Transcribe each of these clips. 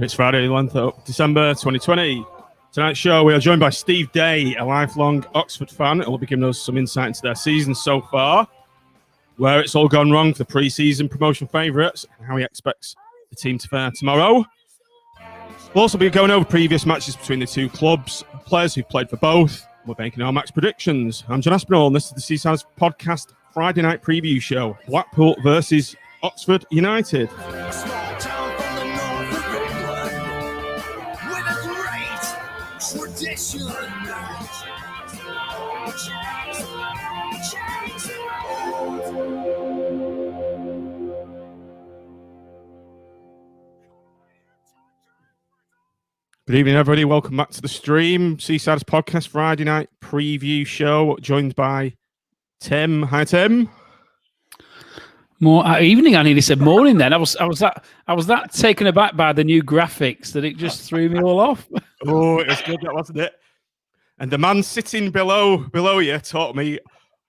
It's Friday, 11th of December 2020. Tonight's show, we are joined by Steve Day, a lifelong Oxford fan, who will be giving us some insight into their season so far, where it's all gone wrong for the pre-season promotion favourites, and how he expects the team to fare tomorrow. We'll also be going over previous matches between the two clubs, players who've played for both. We're making our match predictions. I'm John Aspinall, and this is the Seaside's podcast Friday night preview show, Blackpool versus Oxford United. Good evening, everybody. Welcome back to the stream. Seaside's podcast Friday night preview show, joined by Tim. Hi, Tim. More evening. I nearly said morning. Then I was that taken aback by the new graphics that it just threw me all off. Oh, it was good, that wasn't it? And the man sitting below you taught me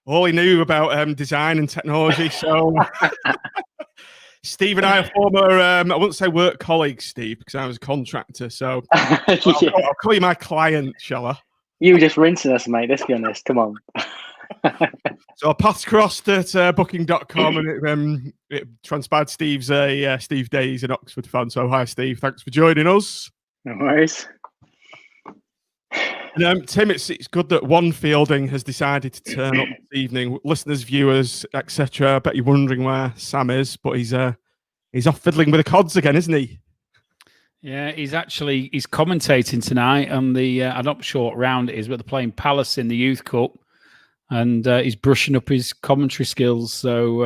all he knew about design and technology. So Steve and I are former, I wouldn't say work colleagues, Steve, because I was a contractor. So I'll call you my client, shall I? You were just rinsing us, mate. Let's be honest. Come on. So I passed crossed at booking.com and it transpired Steve Day is an Oxford fan. So hi, Steve. Thanks for joining us. No worries. And, Tim, it's good that One Fielding has decided to turn up this evening. Listeners, viewers, etc. I bet you're wondering where Sam is, but he's off fiddling with the cods again, isn't he? Yeah, he's commentating tonight on the I'm not sure what round it is, but they're playing Palace in the Youth Cup, and he's brushing up his commentary skills. So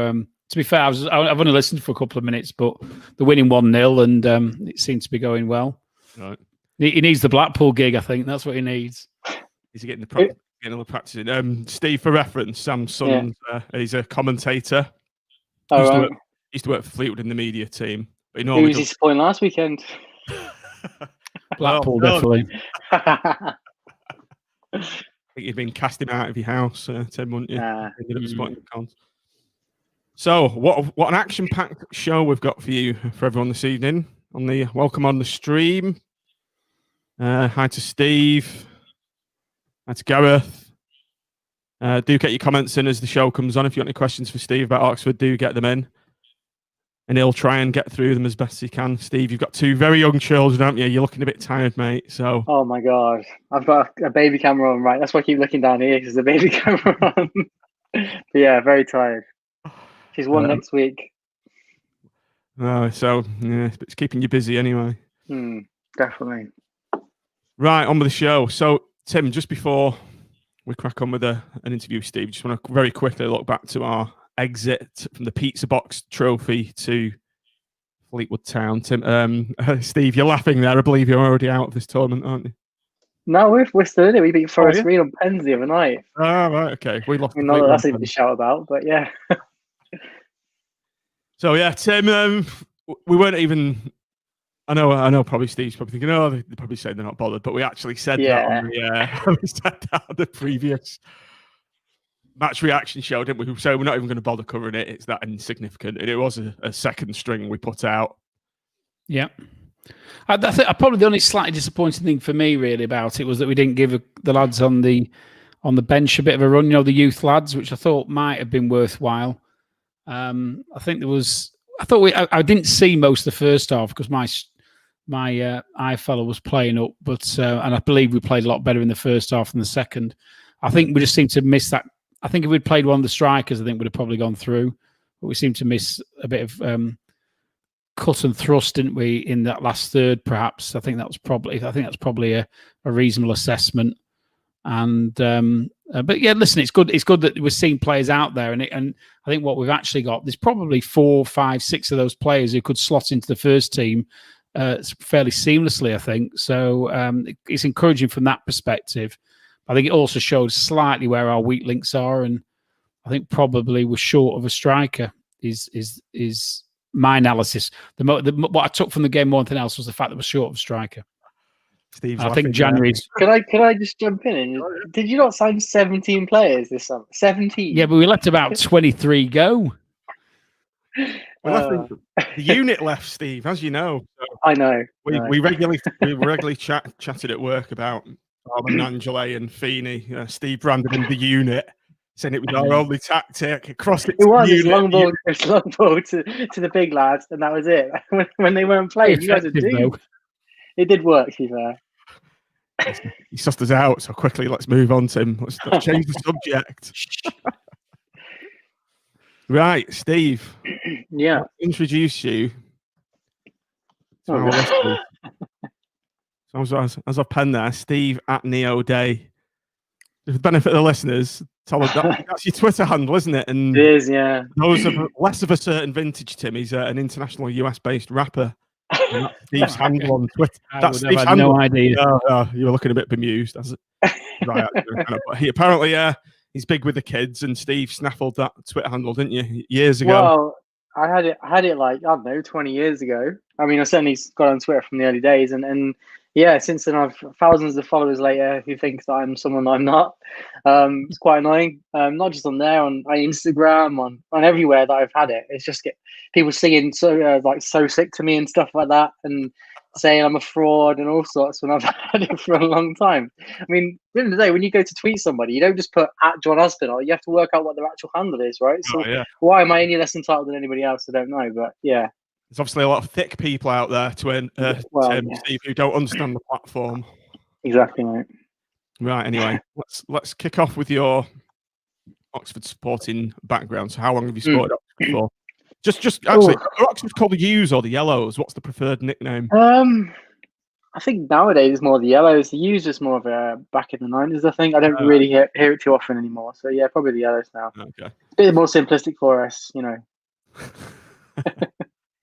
to be fair, I've only listened for a couple of minutes, but they're winning 1-0, and it seems to be going well. Right. He needs the Blackpool gig, I think. That's what he needs. Is he getting getting a little practice in? Steve, for reference, Sam's son, he's a commentator. Oh, used to work for Fleetwood in the media team. But who was disappointed last weekend? Blackpool, definitely. I think you'd been cast him out of your house, Tim, wouldn't you? Ended up spotting the cons. So, what an action-packed show we've got for you, for everyone this evening. Welcome on the stream. Hi to Steve. Hi to Gareth. Do get your comments in as the show comes on. If you've got any questions for Steve about Oxford, do get them in. And he'll try and get through them as best he can. Steve, you've got two very young children, haven't you? You're looking a bit tired, mate. So. Oh, my God. I've got a baby camera on, right? That's why I keep looking down here, because the baby camera on. But yeah, very tired. She's one next week. So, yeah, it's keeping you busy anyway. Definitely. Right, on with the show. So, Tim, just before we crack on with an interview with Steve, just want to very quickly look back to our exit from the Pizza Box Trophy to Fleetwood Town. Tim, Steve, you're laughing there. I believe you're already out of this tournament, aren't you? No, we're still in it. We beat Forest Green on pens the other night. Oh, right, okay. We lost. Not that that's anything to shout about, but yeah. So, yeah, Tim, we weren't even... I know. Probably Steve's probably thinking, they're probably saying they're not bothered, but we actually said that on the previous match reaction show, didn't we? So we're not even going to bother covering it. It's that insignificant, and it was a second string we put out. Yeah, I think probably the only slightly disappointing thing for me really about it was that we didn't give the lads on the bench a bit of a run. You know, the youth lads, which I thought might have been worthwhile. I think there was. I didn't see most of the first half because my iFollow was playing up, but and I believe we played a lot better in the first half than the second. I think we just seemed to miss that. I think if we'd played one of the strikers, I think we'd have probably gone through. But we seemed to miss a bit of cut and thrust, didn't we, in that last third? Perhaps I think that's probably a reasonable assessment. And but yeah, listen, it's good. It's good that we're seeing players out there, and I think what we've actually got, there's probably 4, 5, 6 of those players who could slot into the first team fairly seamlessly, I think. So it's encouraging from that perspective. I think it also shows slightly where our weak links are, and I think probably we're short of a striker. Is my analysis. What I took from the game more than anything else was the fact that we're short of a striker. Steve's I think January's. Can I just jump in? Did you not sign 17 players this summer? 17. Yeah, but we let about 23 go. We left the unit left, Steve, as you know. So I know. we regularly chatted at work about Angela and Feeney. Steve branded him the unit, saying it was our only tactic across it. It was long ball to the big lads, and that was it. when they weren't playing, you guys would do. It did work, to be fair. He sussed us out so quickly. Let's move on, Tim. Let's change the subject. Right, Steve. Yeah. Let's introduce you to our listeners. So as I've penned there, Steve at Neo Day. For the benefit of the listeners, tell them that's your Twitter handle, isn't it? And it is, yeah. Those of less of a certain vintage, Tim. He's an international US-based rapper. And that's Steve's handle on Twitter. That's Steve's handle. No idea. You were looking a bit bemused. Right, but he apparently he's big with the kids, and Steve snaffled that Twitter handle, didn't you, years ago? Well, I had it like, I don't know, 20 years ago. I mean, I certainly got on Twitter from the early days, and yeah, since then I've thousands of followers later who think that I'm someone I'm not. It's quite annoying. Not just on there, on Instagram, on everywhere that I've had it. It's just people singing so sick to me and stuff like that, and saying I'm a fraud and all sorts when I've had it for a long time. I mean, at the end of the day, when you go to tweet somebody, you don't just put @John Aspinall. You have to work out what their actual handle is, right? So why am I any less entitled than anybody else? I don't know, but yeah. There's obviously a lot of thick people out there Steve, who don't understand the platform. Exactly, mate. Right. Anyway, let's kick off with your Oxford supporting background. So, how long have you supported Oxford for? Just actually, are Oxford called the U's or the Yellows? What's the preferred nickname? I think nowadays it's more the Yellows. The U's just more of a back in the 90s. I think I don't really hear it too often anymore. So yeah, probably the Yellows now. Okay. It's a bit more simplistic for us, you know.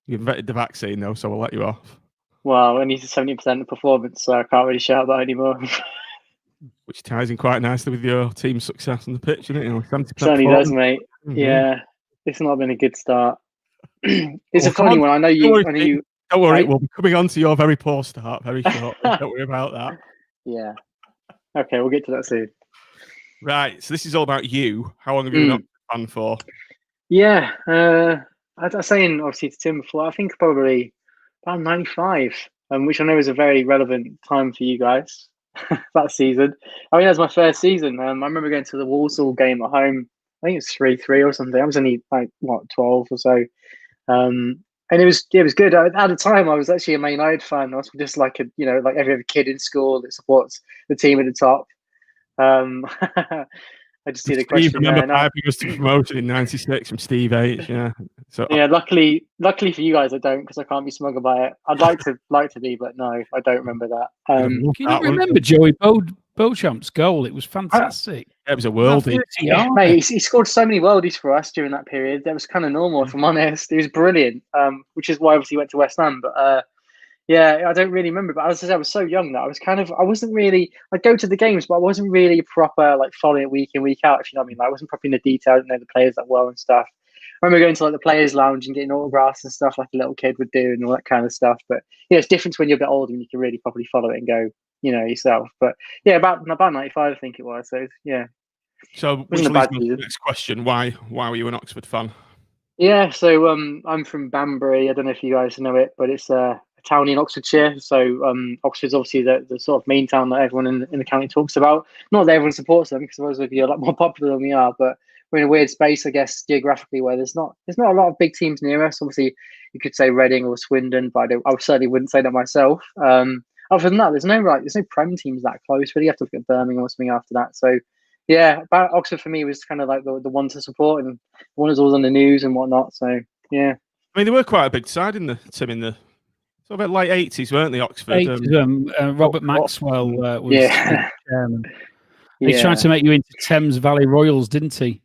You've vetted the vaccine though, so we'll let you off. Well, it needs 70% of performance, so I can't really shout that anymore. Which ties in quite nicely with your team's success on the pitch, isn't it? 70%. Certainly does, mate. Mm-hmm. Yeah, it's not been a good start. It's a funny one. I know you. Don't worry, we'll be coming on to your very poor start very shortly. Don't worry about that. Yeah. Okay, we'll get to that soon. Right, so this is all about you. How long have you been Oxford fan for? Yeah, I was saying obviously to Tim before, I think probably about 95, which I know is a very relevant time for you guys that season. I mean, that was my first season. I remember going to the Walsall game at home. I think it's 3-3 or something. I was only 12 or so. And it was good. At the time, I was actually a Man United fan. I was just like every other kid in school that supports the team at the top. I just see the question. Remember piping us to promotion in '96 from Steve H. Yeah. So yeah, luckily for you guys, I don't, because I can't be smug about it. I'd like to be, but no, I don't remember that. Can you not remember Joey Beauchamp's goal? It was fantastic. It was a worldie. Mate, he scored so many worldies for us during that period. That was kind of normal, if I'm honest. It was brilliant, which is why obviously he went to West Ham. But yeah, I don't really remember. But I was so young that I wasn't really. I'd go to the games, but I wasn't really proper following it week in, week out. If you know what I mean. I wasn't proper in the detail. I didn't know the players that well and stuff. I remember going to the players' lounge and getting autographs and stuff like a little kid would do and all that kind of stuff. But it's different when you're a bit older and you can really properly follow it and go, yourself. But yeah, about 95, I think it was. So yeah. So which leads me to the next question: Why were you an Oxford fan? Yeah, so I'm from Banbury. I don't know if you guys know it, but it's a town in Oxfordshire. So Oxford's obviously the sort of main town that everyone in the county talks about. Not that everyone supports them, because otherwise we'd be a lot more popular than we are. But we're in a weird space, I guess, geographically, where there's not a lot of big teams near us. Obviously, you could say Reading or Swindon, but I certainly wouldn't say that myself. Other than that, there's no Prem teams that close. Really, you have to look at Birmingham or something after that. So yeah, about Oxford for me was kind of like the one to support, and the one that's always on the news and whatnot. So yeah, I mean, they were quite a big side in the sort of late 80s, weren't they? Oxford. Robert Maxwell was chairman. He tried to make you into Thames Valley Royals, didn't he?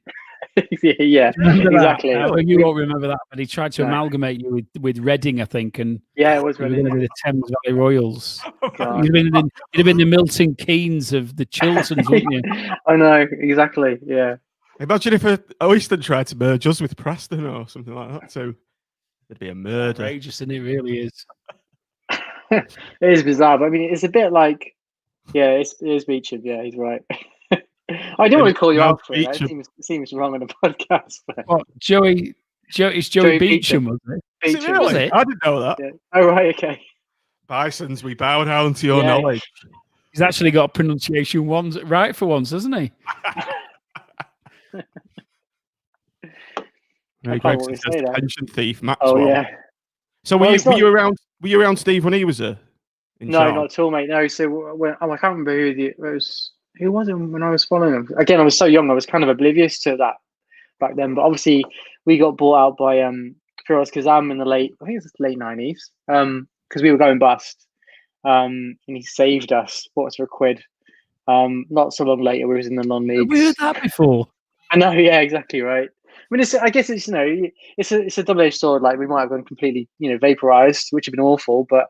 yeah, exactly. You won't remember that, but he tried to amalgamate you with Reading, I think, and yeah, it was Reading. The Thames Valley Royals. You'd have been the Milton Keynes of the Chilterns, wouldn't you? I know, exactly. Yeah. Imagine if Oyston tried to merge us with Preston or something like that. So it'd be a murder. Outrageous, and it really is. It is bizarre, but I mean, it's a bit like, yeah, it is Beecham. Yeah, he's right. I don't want to call you out for it. It seems wrong on the podcast. But... Well, Joey It's Joey Beecham, wasn't it? Is it really? Was it? I didn't know that. Yeah. Oh, right, okay. Bisons, we bow down to your knowledge. He's actually got pronunciation right for once, hasn't he? Gregson says pension thief, Maxwell. Oh, yeah. So were you around? Were you around Steve when he was in charge? Not at all, mate. No. So I can't remember who was it when I was following him. Again, I was so young, I was kind of oblivious to that back then. But obviously, we got bought out by Firoz Kazam in the late 90s, because we were going bust. And he saved us, bought us for £1. Not so long later, we was in the non-leagues. Have we heard that before? I know, yeah, exactly right. I mean, I guess it's it's a double-edged sword. Like, we might have gone completely vaporized, which would have been awful, but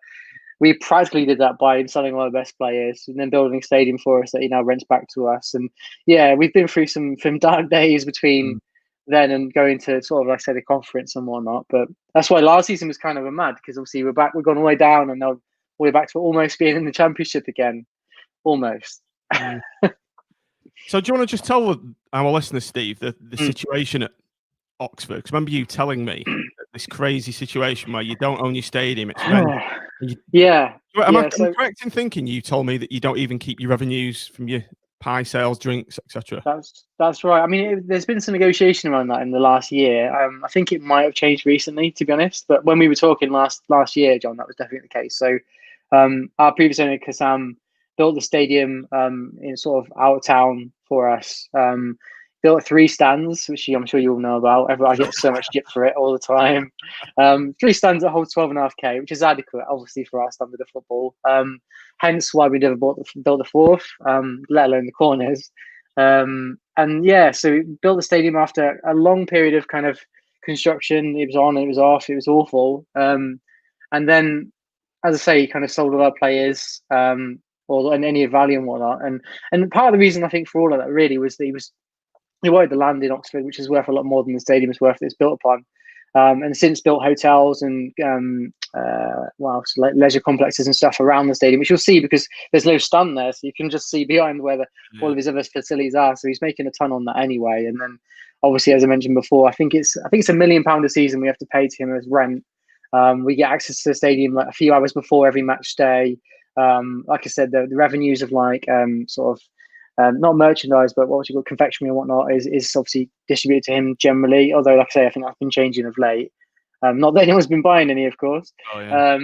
we practically did that by selling all our best players and then building a stadium for us that he now rents back to us. And yeah, we've been through some dark days between then and going to sort of, like I said, a conference and whatnot. But that's why last season was kind of a mad, because obviously we've gone all the way down and now we're back to almost being in the Championship again. Almost. So do you want to just tell our listeners, Steve, the situation at Oxford? Because remember you telling me this crazy situation where you don't own your stadium, it's yeah. Am I correct in thinking you told me that you don't even keep your revenues from your pie sales, drinks, etc.? That's right. I mean, there's been some negotiation around that in the last year. I think it might have changed recently, to be honest. But when we were talking last year, John, that was definitely the case. So our previous owner, Kassam, built the stadium in sort of out of town for us. Built 3 stands, which I'm sure you all know about. I get so much jip for it all the time. 3 stands that hold 12.5k, which is adequate, obviously, for our standard of football. Hence why we never built the 4th, let alone the corners. And yeah, so we built the stadium after a long period of kind of construction. It was on, it was off, it was awful. And then, as I say, kind of sold all our players, or any value and whatnot. And part of the reason I think for all of that really was that he wanted the land in Oxford, which is worth a lot more than the stadium is worth that it's built upon. And since built hotels and leisure complexes and stuff around the stadium, which you'll see because there's no stand there, so you can just see behind where all of his other facilities are. So he's making a ton on that anyway. And then obviously, as I mentioned before, I think it's £1 million a season we have to pay to him as rent. We get access to the stadium like a few hours before every match day. Like I said, the revenues of not merchandise, but what you call confectionery and whatnot is obviously distributed to him generally. Although, like I say, I think that's been changing of late. Not that anyone's been buying any, of course. Oh, yeah.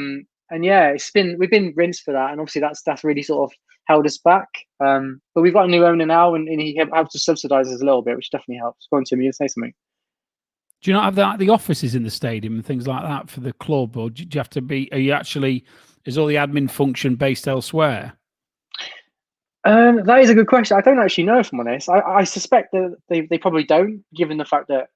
And yeah, we've been rinsed for that, and obviously that's really sort of held us back. But we've got a new owner now, and he helps to subsidise us a little bit, which definitely helps. Go on, Tim, you say something. Do you not have the offices in the stadium and things like that for the club, or do you have to be? Is all the admin function based elsewhere? That is a good question. I don't actually know, if I'm honest. I suspect that they probably don't, given the fact that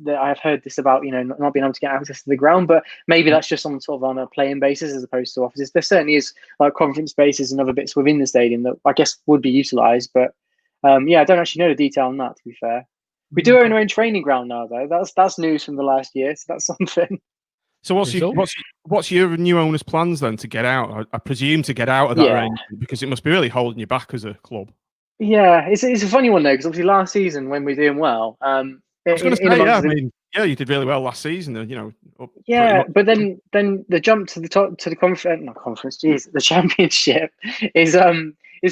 I have heard this about not being able to get access to the ground. But maybe that's just on a playing basis as opposed to offices. There certainly is like conference spaces and other bits within the stadium that I guess would be utilised. But yeah, I don't actually know the detail on that. To be fair, we do own our own training ground now, though. That's news from the last year, so that's something. So what's your new owner's plans then to get out? I presume to get out of that arrangement, because it must be really holding you back as a club. Yeah, it's a funny one though, because obviously last season when we were doing well, I was going to say, you did really well last season. But then the jump to the top to the the championship is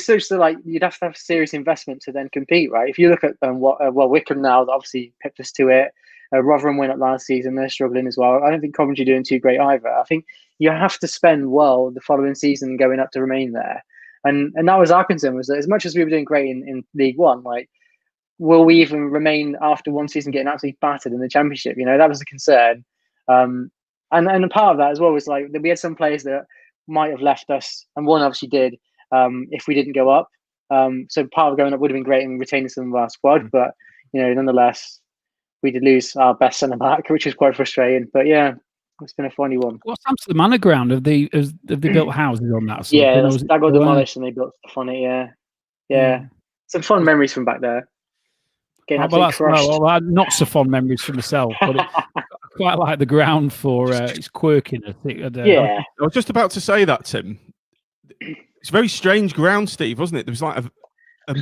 such that like you'd have to have serious investment to then compete, right? If you look at Wickham now, that obviously picked us to it. Rotherham went up last season; they're struggling as well. I don't think Coventry are doing too great either. I think you have to spend well the following season going up to remain there, and that was our concern. Was that as much as we were doing great in League One, like will we even remain after one season getting absolutely battered in the Championship? That was the concern. And a part of that as well was like we had some players that might have left us, and one obviously did if we didn't go up. So part of going up would have been great and retaining some of our squad, but nonetheless. We did lose our best centre back, which is quite frustrating. But yeah, it's been a funny one. What's happened to the manor ground? Have they built houses on that? Yeah, that got demolished and they built stuff on it. Yeah. Some fun memories from back there. Not so fond memories for myself, but I quite like the ground for its quirkiness. Yeah, I was just about to say that, Tim. It's a very strange ground, Steve, wasn't it? There was like a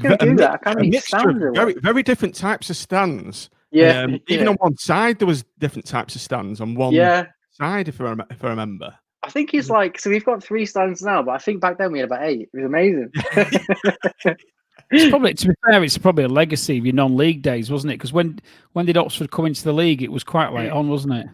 mixture of very, very different types of stands. Yeah, And, even on one side, there was different types of stands on one side, if I remember. I think it's like, so we've got 3 stands now, but I think back then we had about 8. It was amazing. It's probably, to be fair, it's probably a legacy of your non-league days, wasn't it? Because when did Oxford come into the league? It was quite late on, wasn't it?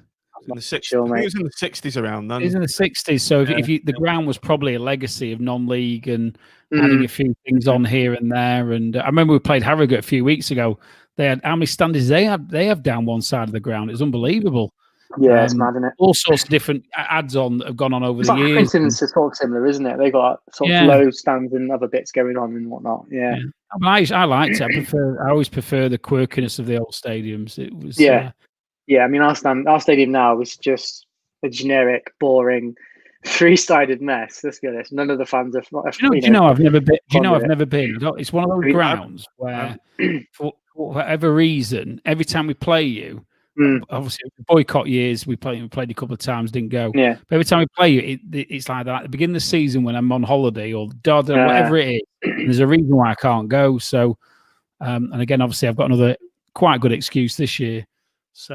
In the 60s, I think it was in the 60s around then. It was in the 60s. So if you, the ground was probably a legacy of non-league and adding a few things on here and there. And I remember we played Harrogate a few weeks ago. They had, how many standards they have down one side of the ground? It was unbelievable. Yeah, it's mad, isn't it? All sorts of different adds on that have gone on over the years. It's sort of similar, isn't it? They got sort of low stands and other bits going on and whatnot. Yeah. I liked it. I always prefer the quirkiness of the old stadiums. It was yeah. I mean, our stadium now is just a generic, boring, 3-sided mess. Let's be honest. None of the fans are. Do you know I've never been? Do you know I've never been? It's one of those grounds where, for whatever reason, every time we play you, obviously boycott years, we played a couple of times, didn't go. Yeah. But every time we play you, it's like that. At the beginning of the season when I'm on holiday or whatever it is, there's a reason why I can't go. So, and again, obviously, I've got another quite good excuse this year. So.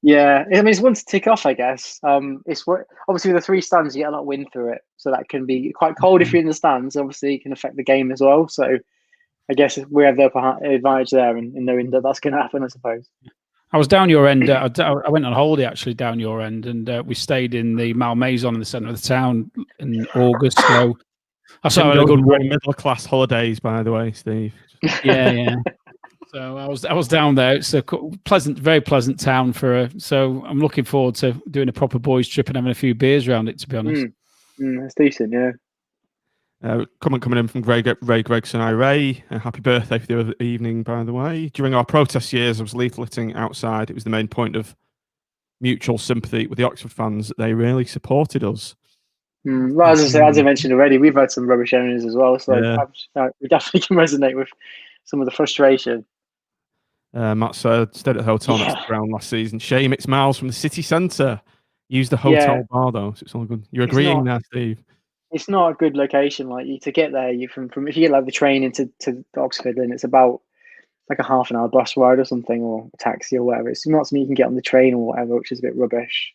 Yeah, I mean, it's one to tick off, I guess. It's obviously with the 3 stands, you get a lot of wind through it, so that can be quite cold if you're in the stands. Obviously, it can affect the game as well. So, I guess we have the advantage there in knowing that that's going to happen, I suppose. I was down your end. I went on holiday actually down your end, and we stayed in the Malmaison in the centre of the town in August. So I saw a good middle class holidays, by the way, Steve. Yeah. So I was down there. It's a very pleasant town so I'm looking forward to doing a proper boys trip and having a few beers around it. To be honest, that's decent. Yeah. Coming in from Ray Gregson. Ray, happy birthday for the other evening, by the way. During our protest years, I was leafleting outside. It was the main point of mutual sympathy with the Oxford fans. They really supported us. Well, as I mentioned already, we've had some rubbish owners as well, so we definitely can resonate with some of the frustration. Matt said, stayed at the hotel next to the ground last season. Shame it's miles from the city centre. Use the hotel bar though, so it's all good. You're agreeing now, Steve. It's not a good location. Like to get there, you from if you get like the train into Oxford, then it's about like a half an hour bus ride or something, or a taxi or whatever. It's not something you can get on the train or whatever, which is a bit rubbish.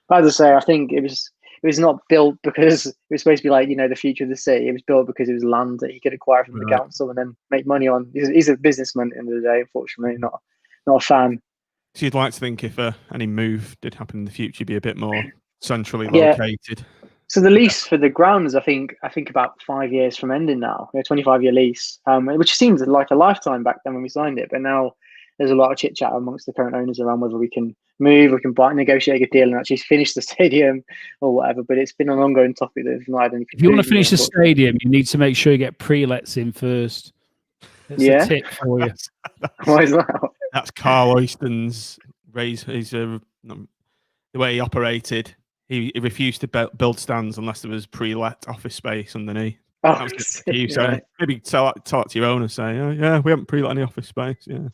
But as I say, I think it was not built because it was supposed to be like the future of the city. It was built because it was land that he could acquire from the council and then make money on. He's a businessman at the end of the day. Unfortunately, not a fan. So you'd like to think if any move did happen in the future, you'd be a bit more centrally located. So the lease for the ground is, I think about 5 years from ending now. A 25-year lease, which seems like a lifetime back then when we signed it. But now there's a lot of chit chat amongst the current owners around whether we can move, we can negotiate a deal and actually finish the stadium or whatever. But it's been an ongoing topic that we've not had any. If you want to finish the stadium, you need to make sure you get pre-lets in first. That's a tip for you. Why is that? That's Carl Oyston's the way he operated. He refused to build stands unless there was pre-let office space underneath. Oh, that was good for you. So maybe tell it to your owner, say, we haven't pre-let any office space. Yeah.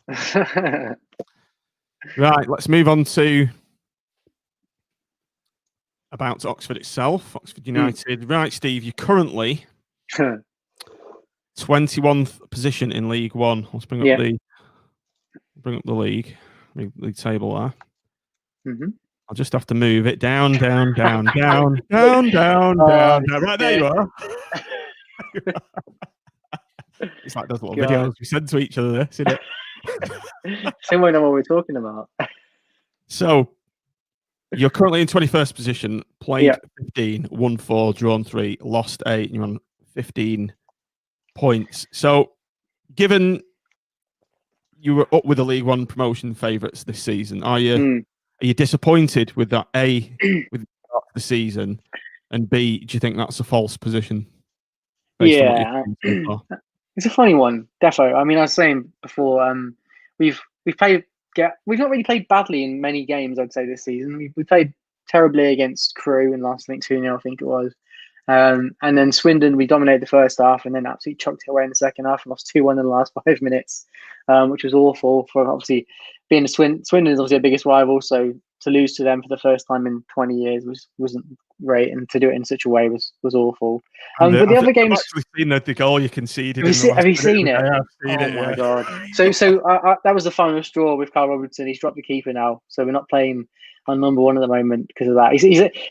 Right, let's move on to about Oxford itself. Oxford United. Right, Steve, you're currently 21th position in League One. Let's bring up the league table there. Mm-hmm. I'll just have to move it down. Right, there you are. It's like those little videos we send to each other, isn't it? Same way know what we're talking about. So, you're currently in 21st position, played 15, won 4, drawn 3, lost 8, and you're on 15 points. So, given you were up with the League One promotion favourites this season, are you disappointed with that? A, with the season, and B, do you think that's a false position? It's a funny one, defo. I mean, I was saying before, we've not really played badly in many games. I'd say this season we played terribly against Crewe in last 2-0, I think it was, and then Swindon we dominated the first half and then absolutely chucked it away in the second half and lost 2-1 in the last 5 minutes, which was awful. For obviously being Swindon is obviously our biggest rival, so to lose to them for the first time in 20 years wasn't rate, and to do it in such a way was awful. But the other games, I've actually seen the goal you conceded. have you seen it? I've seen it. My Yeah. God! So that was the final straw with Carl Robertson. He's dropped the keeper now, so we're not playing on number one at the moment because of that.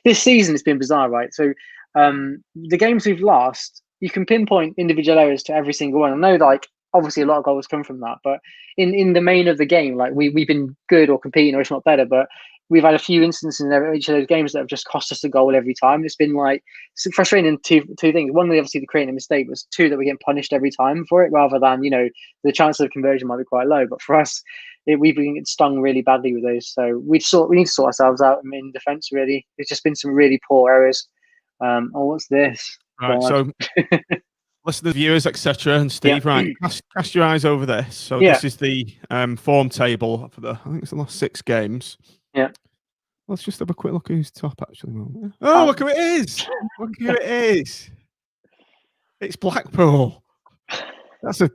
This season it's been bizarre, right? So the games we've lost, you can pinpoint individual errors to every single one. I know, like, obviously a lot of goals come from that, but in the main of the game, like we've been good or competing, or if not better, but we've had a few instances in each of those games that have just cost us a goal every time. It's been like frustrating in two things. One, obviously the creating a mistake, was two, that we're getting punished every time for it, rather than, the chance of conversion might be quite low. But for us, we've been stung really badly with those. So we need to sort ourselves out in defence, really. There's just been some really poor errors. What's this? Right, God. so listeners, viewers, etc., and Steve, right, cast your eyes over this. So this is the form table for I think it's the last 6 games. Yeah. Let's just have a quick look who's top, actually. Oh, look who it is! Look who it is! It's Blackpool. That's a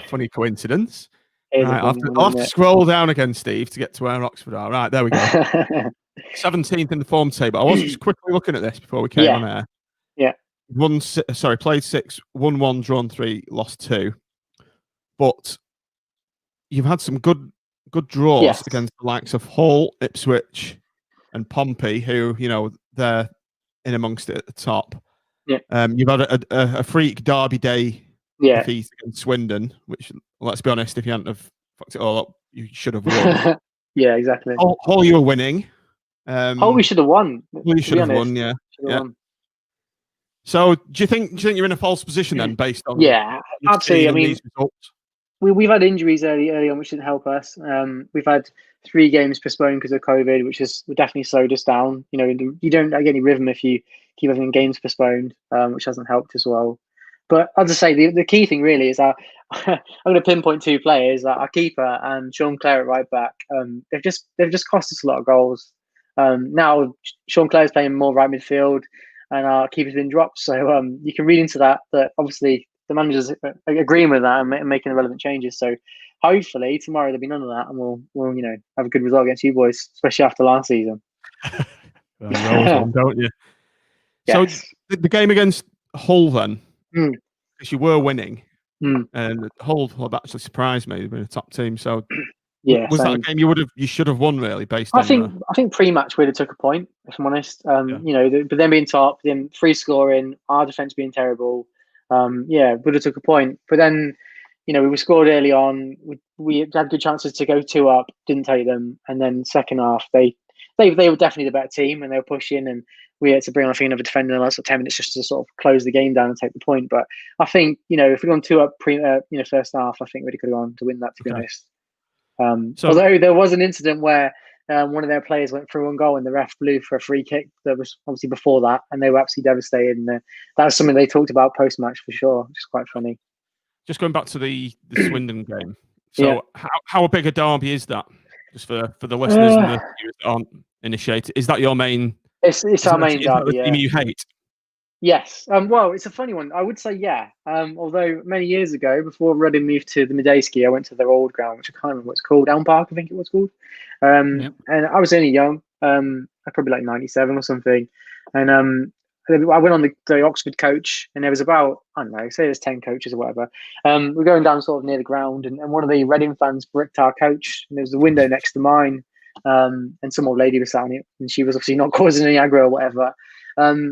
funny coincidence. Right, I'll have to scroll down again, Steve, to get to where Oxford are. Right, there we go. 17th in the form table. I was just quickly looking at this before we came on air. Yeah. Played 6, won 1, drawn 3, lost 2. But you've had some good draws against the likes of Hull, Ipswich, and Pompey, who, they're in amongst it at the top. Yeah. You've had a freak Derby Day defeat against Swindon, which, let's be honest, if you hadn't have fucked it all up, you should have won. Yeah, exactly. Hull, you were winning. Hull, we should have won. Well, you should have won, yeah. Won. So, do you think you're in a false position then, based on? Yeah, absolutely. I mean, these results? We've had injuries early on, which didn't help us. We've had 3 games postponed because of COVID, which has definitely slowed us down. You don't get any rhythm if you keep having games postponed, which hasn't helped as well. But as I say, the key thing really is I'm going to pinpoint 2 players: our keeper and Sean Clare at right back. They've just cost us a lot of goals. Now Sean Clare's playing more right midfield, and our keeper's been dropped. So you can read into that obviously the manager's agreeing with that and making the relevant changes. So hopefully tomorrow there'll be none of that, and we'll have a good result against you boys, especially after last season. Well, you always won, don't you? Yes. So the game against Hull then, because you were winning, and Hull have actually surprised me. They've been a top team. So was that a game you should have won, really, based on? I think pre-match we'd have took a point, if I'm honest. But them being top, then free scoring, our defense being terrible. Would have took a point. But then, we were scored early on. We had good chances to go 2 up, didn't take them. And then second half, they were definitely the better team, and they were pushing, and we had to bring on, I think, another defender in the last 10 minutes just to sort of close the game down and take the point. But I think, if we'd gone 2 up first half, I think we could have gone to win that, to be honest. Although there was an incident where one of their players went through one goal and the ref blew for a free kick that was obviously before that, and they were absolutely devastated. And that was something they talked about post-match for sure, which is quite funny. Just going back to the Swindon game. So how big a derby is that? Just for the listeners and the viewers that aren't initiated, is that your main? It's our main derby. The team you hate? Yes. Well, it's a funny one. I would say yeah. Although many years ago, before Reading moved to the Medeski, I went to their old ground, which I can't remember what it's called. Elm Park, I think it was called. And I was only young. I probably like 97 or something. And I went on the Oxford coach, and there was about, I don't know, say there's 10 coaches or whatever. We're going down sort of near the ground, and one of the Reading fans bricked our coach, and there was a window next to mine. And some old lady was sat on it, and she was obviously not causing any aggro or whatever.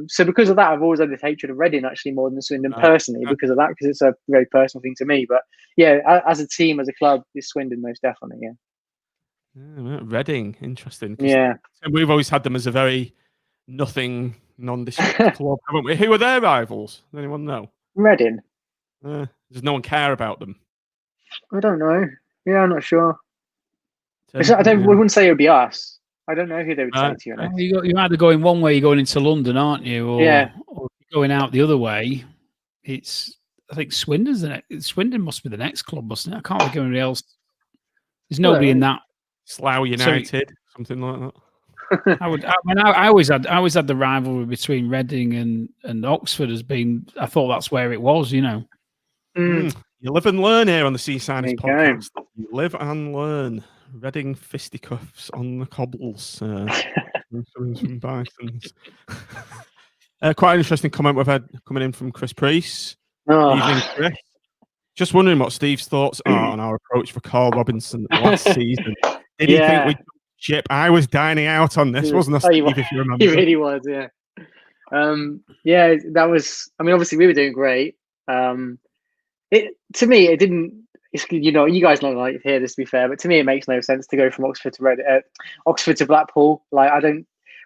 So because of that, I've always had this hatred of Reading actually more than Swindon personally, because of that, because it's a very personal thing to me. But yeah, as a team, as a club, it's Swindon most definitely. Yeah, Reading, interesting. Yeah, we've always had them as a very nondescript club, haven't we? Who are their rivals? Does anyone know? Reading. Does no one care about them? I don't know. Yeah, I'm not sure. We wouldn't say it would be us. I don't know who they would say to you. You're either going one way, you're going into London, aren't you? Or you're going out the other way. I think Swindon must be the next club, mustn't it? I can't think of anybody else. There's nobody in that. Slough United, something like that. I always had the rivalry between Reading and Oxford as being. I thought that's where it was, You live and learn here on the Seasiders podcast. You live and learn. Reading fisticuffs on the cobbles. from Bisons. Quite an interesting comment we've had coming in from Chris Priest. Evening, Chris. Just wondering what Steve's thoughts are on our approach for Carl Robinson last season. Did he think we'd ship? I was dining out on this, wasn't I, Steve, if you remember? He really was, yeah. That was. I mean, obviously we were doing great. To me, it didn't. You guys don't like to hear this, to be fair, but to me, it makes no sense to go from Oxford to Blackpool.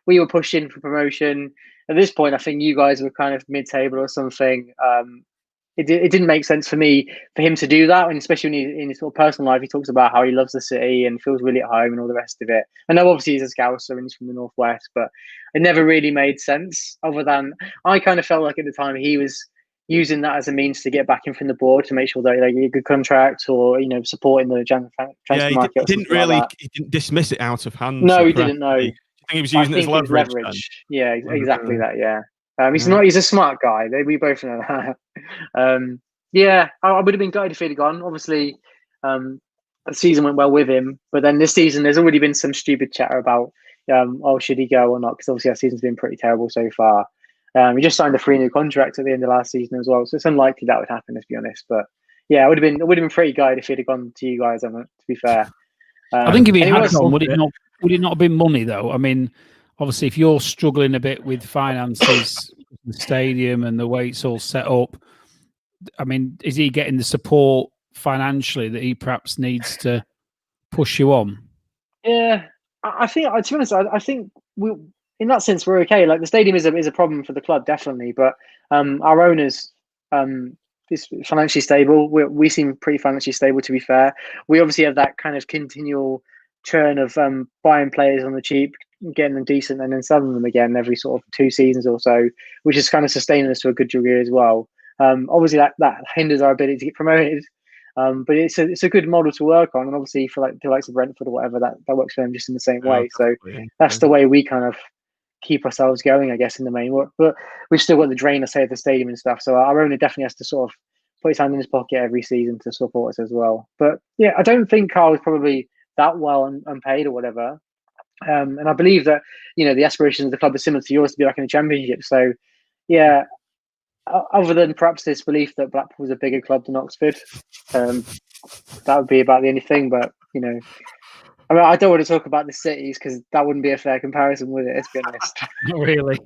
We were pushing for promotion. At this point, I think you guys were kind of mid-table or something. It didn't make sense for me for him to do that, and especially when in his sort of personal life, he talks about how he loves the city and feels really at home and all the rest of it. I know obviously he's a Scouser and he's from the Northwest, but it never really made sense. Other than I kind of felt like at the time he was using that as a means to get back in from the board to make sure that they get a good contract or supporting the transfer market. He didn't dismiss it out of hand. No, he didn't. No, I think he was using it as leverage. Yeah, exactly that. Yeah. He's a smart guy. We both know that. I would have been gutted if he'd gone. Obviously, the season went well with him, but then this season there's already been some stupid chatter about, should he go or not? Because obviously our season's been pretty terrible so far. We just signed a 3-year contract at the end of last season as well, so it's unlikely that would happen, to be honest. But yeah, I would have been pretty gutted if he'd have gone to you guys. To be fair, I think if he had gone, would it not have been money though? I mean, obviously, if you're struggling a bit with finances, the stadium and the way it's all set up, I mean, is he getting the support financially that he perhaps needs to push you on? Yeah, I think, to be honest, I think we, in that sense, we're okay. Like the stadium is a problem for the club, definitely, but our owners is financially stable. We seem pretty financially stable, to be fair. We obviously have that kind of continual churn of buying players on the cheap, getting them decent, and then selling them again every sort of 2 seasons or so, which is kind of sustaining us to a good degree as well. Obviously, that hinders our ability to get promoted, but it's a good model to work on, and obviously for the likes of Brentford or whatever, that works for them just in the same way. So that's the way we kind of keep ourselves going, I guess, in the main work. But we've still got the drain, I say, of the stadium and stuff. So our owner definitely has to sort of put his hand in his pocket every season to support us as well. But yeah, I don't think Carl is probably that well unpaid or whatever. And I believe that, the aspirations of the club are similar to yours, to be back in the Championship. So, yeah, other than perhaps this belief that Blackpool is a bigger club than Oxford, that would be about the only thing. But, I mean, I don't want to talk about the cities because that wouldn't be a fair comparison, would it? Let's be honest. Not really.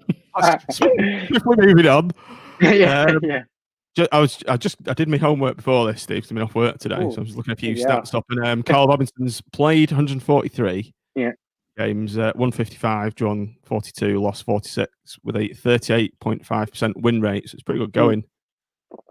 We're moving on. Yeah. I did my homework before this, Steve. I've been off work today, so I was looking at a few stats up. And Carl Robinson's played 143 games, 155, drawn 42, lost 46, with a 38.5% win rate. So it's pretty good going.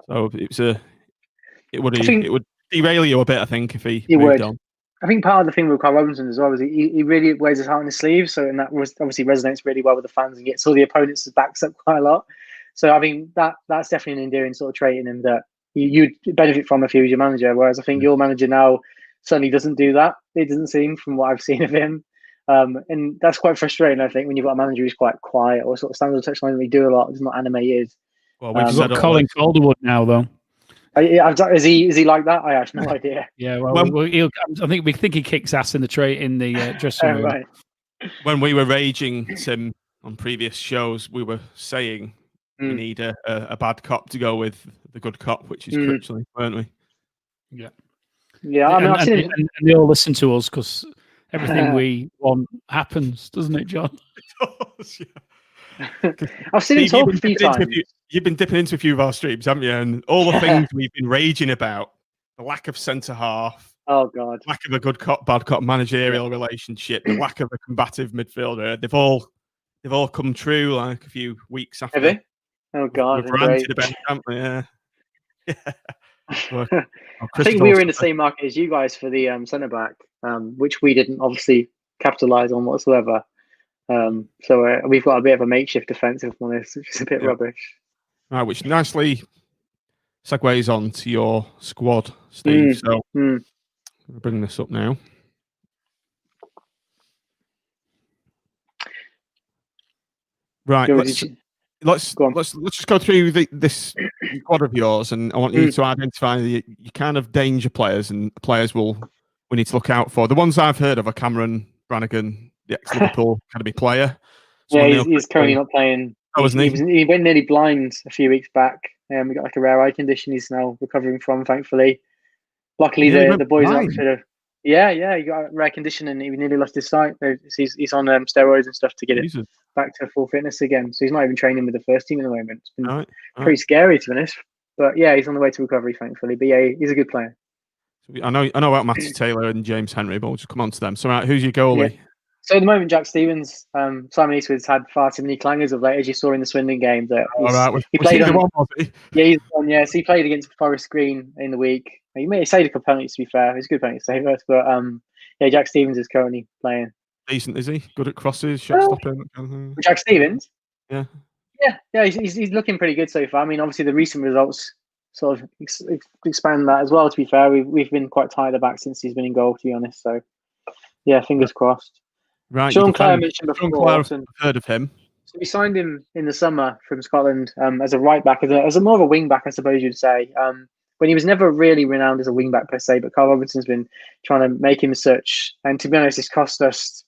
So it would derail you a bit, I think, if he moved on. I think part of the thing with Carl Robinson as well is he really wears his heart on his sleeve. So, and that obviously resonates really well with the fans and gets all the opponents' backs up quite a lot. So I think that's definitely an endearing sort of trait in him that you'd benefit from if he was your manager. Whereas I think your manager now certainly doesn't do that. It doesn't seem, from what I've seen of him. And that's quite frustrating, I think, when you've got a manager who's quite quiet or sort of stands on the touchline and we do a lot. It's not animated. Well, we've got Colin Calderwood now, though. Is he like that? I have no idea. Yeah, we think he kicks ass in the dressing room. Right. When we were raging, Tim, on previous shows, we were saying we need a bad cop to go with the good cop, which is Critchley, weren't we? Yeah. Yeah, I mean, and they all listen to us because everything we want happens, doesn't it, John? It does, yeah. I've seen him talk a few times. You've been dipping into a few of our streams, haven't you? And all the things we've been raging about, the lack of centre half, oh god, lack of a good cop, bad cop managerial relationship, the lack of a combative midfielder, they've all come true like a few weeks after. Have they? Oh god, we've ranted about, haven't we? Yeah. Well, I think we were in the same market as you guys for the centre back, which we didn't obviously capitalise on whatsoever. So we've got a bit of a makeshift defence, if I'm honest, which is a bit rubbish. Right, which nicely segues on to your squad, Steve. So I'll bring this up now. Right, let's just go through this squad of yours, and I want you to identify your kind of danger players and players we need to look out for. The ones I've heard of are Cameron, Brannigan, the ex-Liverpool academy player. Yeah, he's currently not playing. Oh, wasn't he went nearly blind a few weeks back. We got like a rare eye condition he's now recovering from, thankfully. Luckily, the boys up for the... Yeah, he got a rare condition and he nearly lost his sight. He's on steroids and stuff to get it back to full fitness again. So he's not even training with the first team at the moment. It's been pretty scary, to be honest. But yeah, he's on the way to recovery, thankfully. But yeah, he's a good player. I know about Matty Taylor and James Henry, but we'll just come on to them. So, who's your goalie? Yeah. So at the moment, Jack Stevens, Simon Eastwood's had far too many clangers of late, as you saw in the Swindon game. That he played on. Yeah, he's on. Yeah, so he played against Forest Green in the week. He may have saved a couple penalties, to be fair. He's a good penalty saver, but yeah, Jack Stevens is currently playing. Decent, is he? Good at crosses, shot stopping. Jack Stevens. Yeah. Yeah. He's looking pretty good so far. I mean, obviously the recent results sort of expand that as well. To be fair, we've been quite tired of back since he's been in goal, to be honest. So yeah, fingers crossed. Right, Sean Clare mentioned before. Sean Clare, I've heard of him. So we signed him in the summer from Scotland as a right back, as a more of a wing back, I suppose you'd say. When he was never really renowned as a wing back per se, but Carl Robinson's been trying to make him such. And to be honest, it's cost us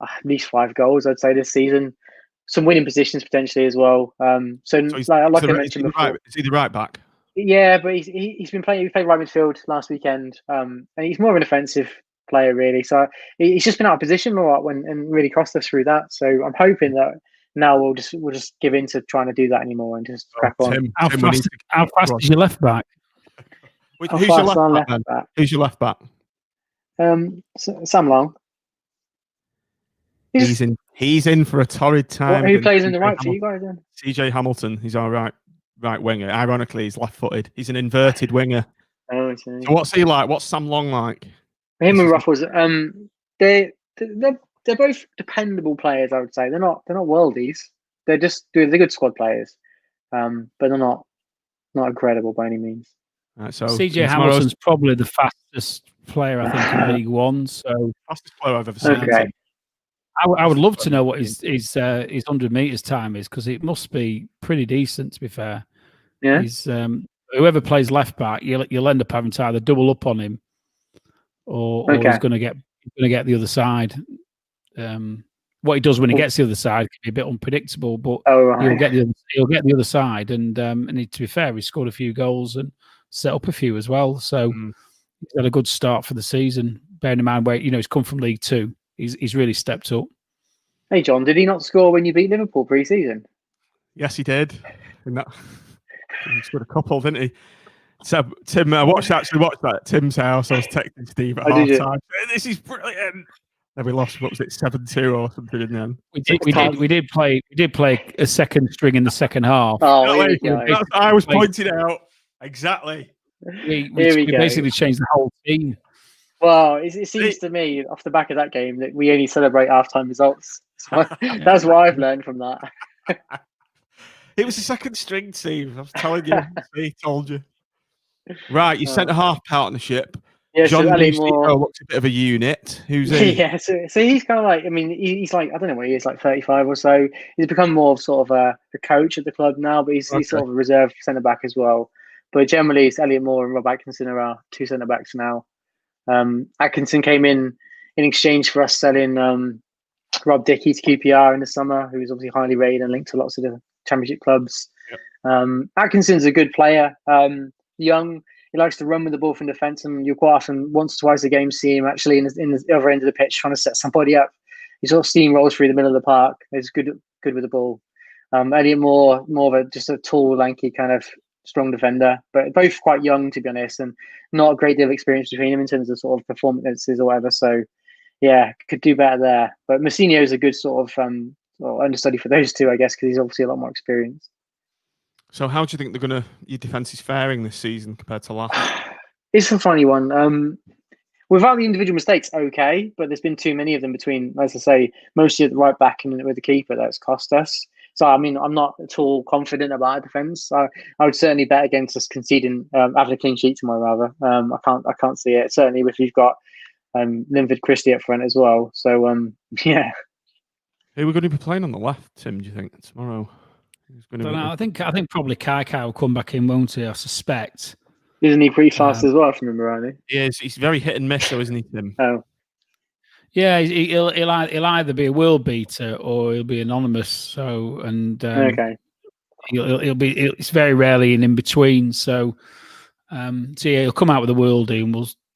at least 5 goals, I'd say, this season. Some winning positions potentially as well. So like I mentioned before, is he the right back? Yeah, but he's been playing. He played right midfield last weekend, and he's more of an offensive player, really. So he's just been out of position a lot and really cost us through that. So I'm hoping that now we'll just give in to trying to do that anymore and just crack on. How fast is your left back? Who's your left back? Who's your left back? Sam Long. He's in for a torrid time. Who plays in the right for you guys then? CJ Hamilton. He's our right winger. Ironically, he's left-footed. He's an inverted winger. Oh, so what's he like? What's Sam Long like? Him and Ruffles. They're both dependable players. I would say they're not worldies. They're good squad players. But they're not incredible by any means. Right, so CJ Hamilton's probably the fastest player I think in League One. So fastest player I've ever seen. Okay. I would love to know what his 100 meters time is, because it must be pretty decent, to be fair. Yeah. He's whoever plays left back, you'll end up having to either double up on him, or he's going to get the other side. What he does when he gets the other side can be a bit unpredictable, but he'll get the other side. And to be fair, he scored a few goals and set up a few as well. So he's had a good start for the season. Bearing in mind where he's come from League Two. He's really stepped up. Hey, John, did he not score when you beat Liverpool pre-season? Yes, he did. He scored a couple, didn't he? So, Tim, I actually watched that at Tim's house. I was texting Steve at half time. This is brilliant. Then we lost, what was it, 7-2 or something in the end? We did play a second string in the second half. Oh, that's what I was pointing out. Exactly. We basically changed the whole team. Well, it seems to me, off the back of that game, that we only celebrate half-time results. So that's what I've learned from that. It was a second string team. I was telling you. He told you. Right, your centre-half partnership. Yeah, John so looks a bit of a unit. Who's he? Yeah, so he's kind of like, I mean, he's like, I don't know what he is, like 35 or so. He's become more of sort of a coach at the club now, but he's sort of a reserve centre-back as well. But generally, it's Elliot Moore and Rob Atkinson are our 2 centre-backs now. Atkinson came in exchange for us selling Rob Dickey to QPR in the summer, who was obviously highly rated and linked to lots of the Championship clubs. Yep. Atkinson's a good player, young. He likes to run with the ball from defence, and you'll quite often, once or twice a game, see him actually in the other end of the pitch trying to set somebody up. He sort of steamrolls through the middle of the park. He's good with the ball. Elliot Moore, more of just a tall, lanky kind of strong defender, but both quite young, to be honest, and not a great deal of experience between them in terms of sort of performances or whatever. So, yeah, could do better there. But Massinho is a good sort of understudy for those two, I guess, because he's obviously a lot more experienced. So, how do you think your defence is faring this season compared to last? It's a funny one. Without the individual mistakes, okay, but there's been too many of them between, as I say, mostly at the right back and with the keeper that's cost us. So, I mean, I'm not at all confident about our defence. I would certainly bet against us conceding, having a clean sheet tomorrow, rather. I can't see it. Certainly if you've got Linford Christie up front as well. So, yeah. Who are we going to be playing on the left, Tim, do you think, tomorrow? I think probably Kai will come back in, won't he? I suspect. Isn't he pretty fast as well, if I remember rightly? He is. He's very hit and miss, though, isn't he, Tim? Oh. Yeah, he'll either be a world beater or he'll be anonymous. So Okay. It's very rarely in between. So so yeah, he'll come out with a worldie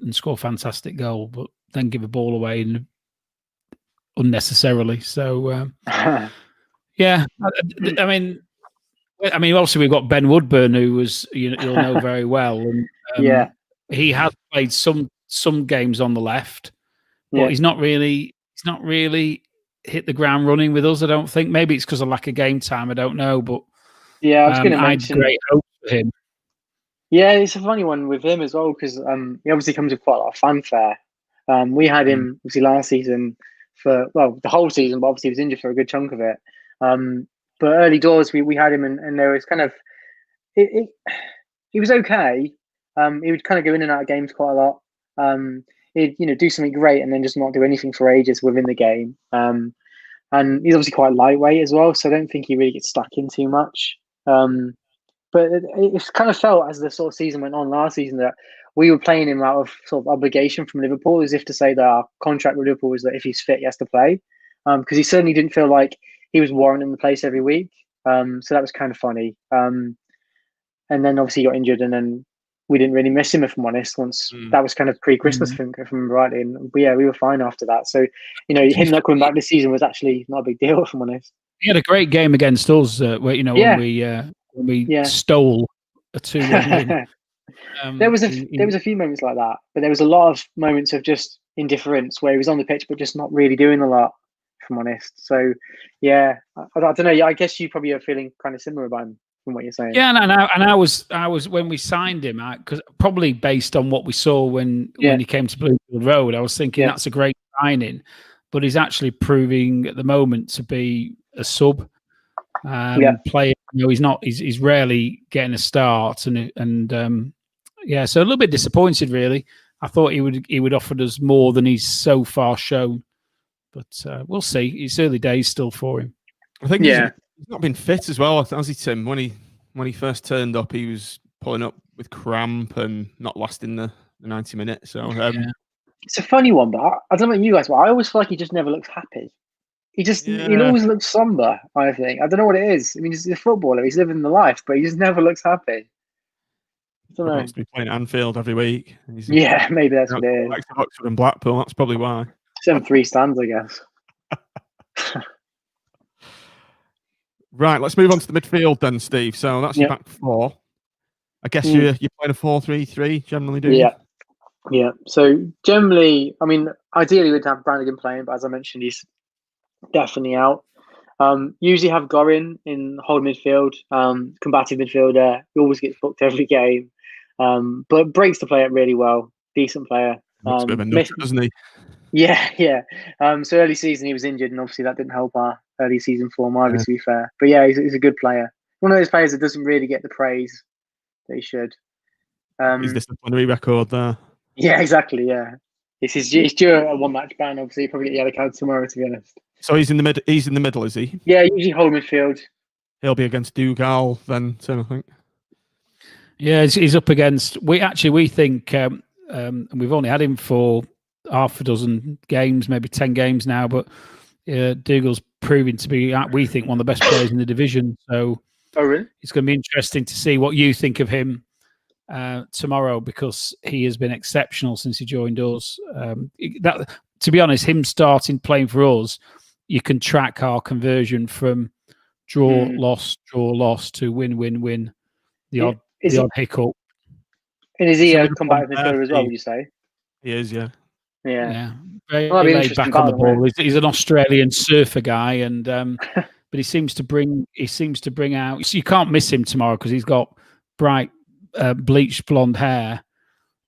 and score a fantastic goal, but then give a ball away unnecessarily. So yeah, I mean, obviously we've got Ben Woodburn, who was you'll know very well, and he has played some games on the left, but he's not really hit the ground running with us. I don't think. Maybe it's because of lack of game time. I don't know, but yeah, I was going to mention. I had great hope for him. Yeah, it's a funny one with him as well because he obviously comes with quite a lot of fanfare. We had him obviously last season for the whole season, but obviously he was injured for a good chunk of it. But early doors we had him and there was kind of he was okay. He would kind of go in and out of games quite a lot. He'd do something great and then just not do anything for ages within the game. And he's obviously quite lightweight as well, so I don't think he really gets stuck in too much. But it kind of felt as the sort of season went on last season that we were playing him out of sort of obligation from Liverpool, as if to say that our contract with Liverpool was that if he's fit, he has to play. Because he certainly didn't feel like he was warranting the place every week. So that was kind of funny. And then obviously he got injured, and then we didn't really miss him, if I'm honest. Once that was kind of pre-Christmas, if I remember rightly. And we were fine after that. So him not coming back this season was actually not a big deal, if I'm honest. He had a great game against us, where when we stole a 2-1 win. There was a few moments like that, but there was a lot of moments of just indifference where he was on the pitch but just not really doing a lot, if I'm honest. So yeah, I don't know. I guess you probably are feeling kind of similar about him from what you're saying. Yeah, and I was when we signed him, because probably based on what we saw when he came to Bloomfield Road, I was thinking that's a great signing, but he's actually proving at the moment to be a sub player. He's rarely getting a start, and so a little bit disappointed really. I thought he would offer us more than he's so far shown, but we'll see. It's early days still for him. I think he's not been fit as well, has he, Tim? When he first turned up, he was pulling up with cramp and not lasting the 90 minutes. So it's a funny one, but I don't know about you guys, but I always feel like he just never looks happy. He always looks somber, I think. I don't know what it is. I mean, he's a footballer. He's living the life, but he just never looks happy. I don't know. He must be playing at Anfield every week. Maybe that's what it is. Like Oxford and Blackpool, that's probably why. 7-3 stands, I guess. Right, let's move on to the midfield then, Steve. So that's your back four. I guess you're playing a 4-3-3 generally, do you? Yeah. So generally, I mean, ideally we'd have Brannigan playing, but as I mentioned, he's definitely out. Usually have Gorin in hold midfield, combative midfielder. He always gets booked every game, but Briggs to play it really well. Decent player. Looks a bit of a nut, doesn't he? Yeah. So early season he was injured, and obviously that didn't help our early season form either, to be fair. But yeah, he's a good player. One of those players that doesn't really get the praise that he should. His disciplinary record there. Yeah, exactly. Yeah, he's due a 1-match ban. Obviously, probably get the yellow card tomorrow, to be honest. So he's in the mid. He's in the middle, is he? Yeah, usually hold midfield. He'll be against Dougal then, Tim, I think. Yeah, he's up against. We think, and we've only had him for half a dozen games, maybe 10 games now, but Dougal's proving to be, we think, one of the best players in the division. So, really? It's going to be interesting to see what you think of him tomorrow, because he has been exceptional since he joined us. To be honest, him starting playing for us, you can track our conversion from draw, loss to win. The odd hiccup. And is he a combative midfielder as well, would you say? He is, yeah. Yeah. Very laid back on the ball. He's an Australian surfer guy, and but he seems to bring out. So you can't miss him tomorrow because he's got bright bleached blonde hair,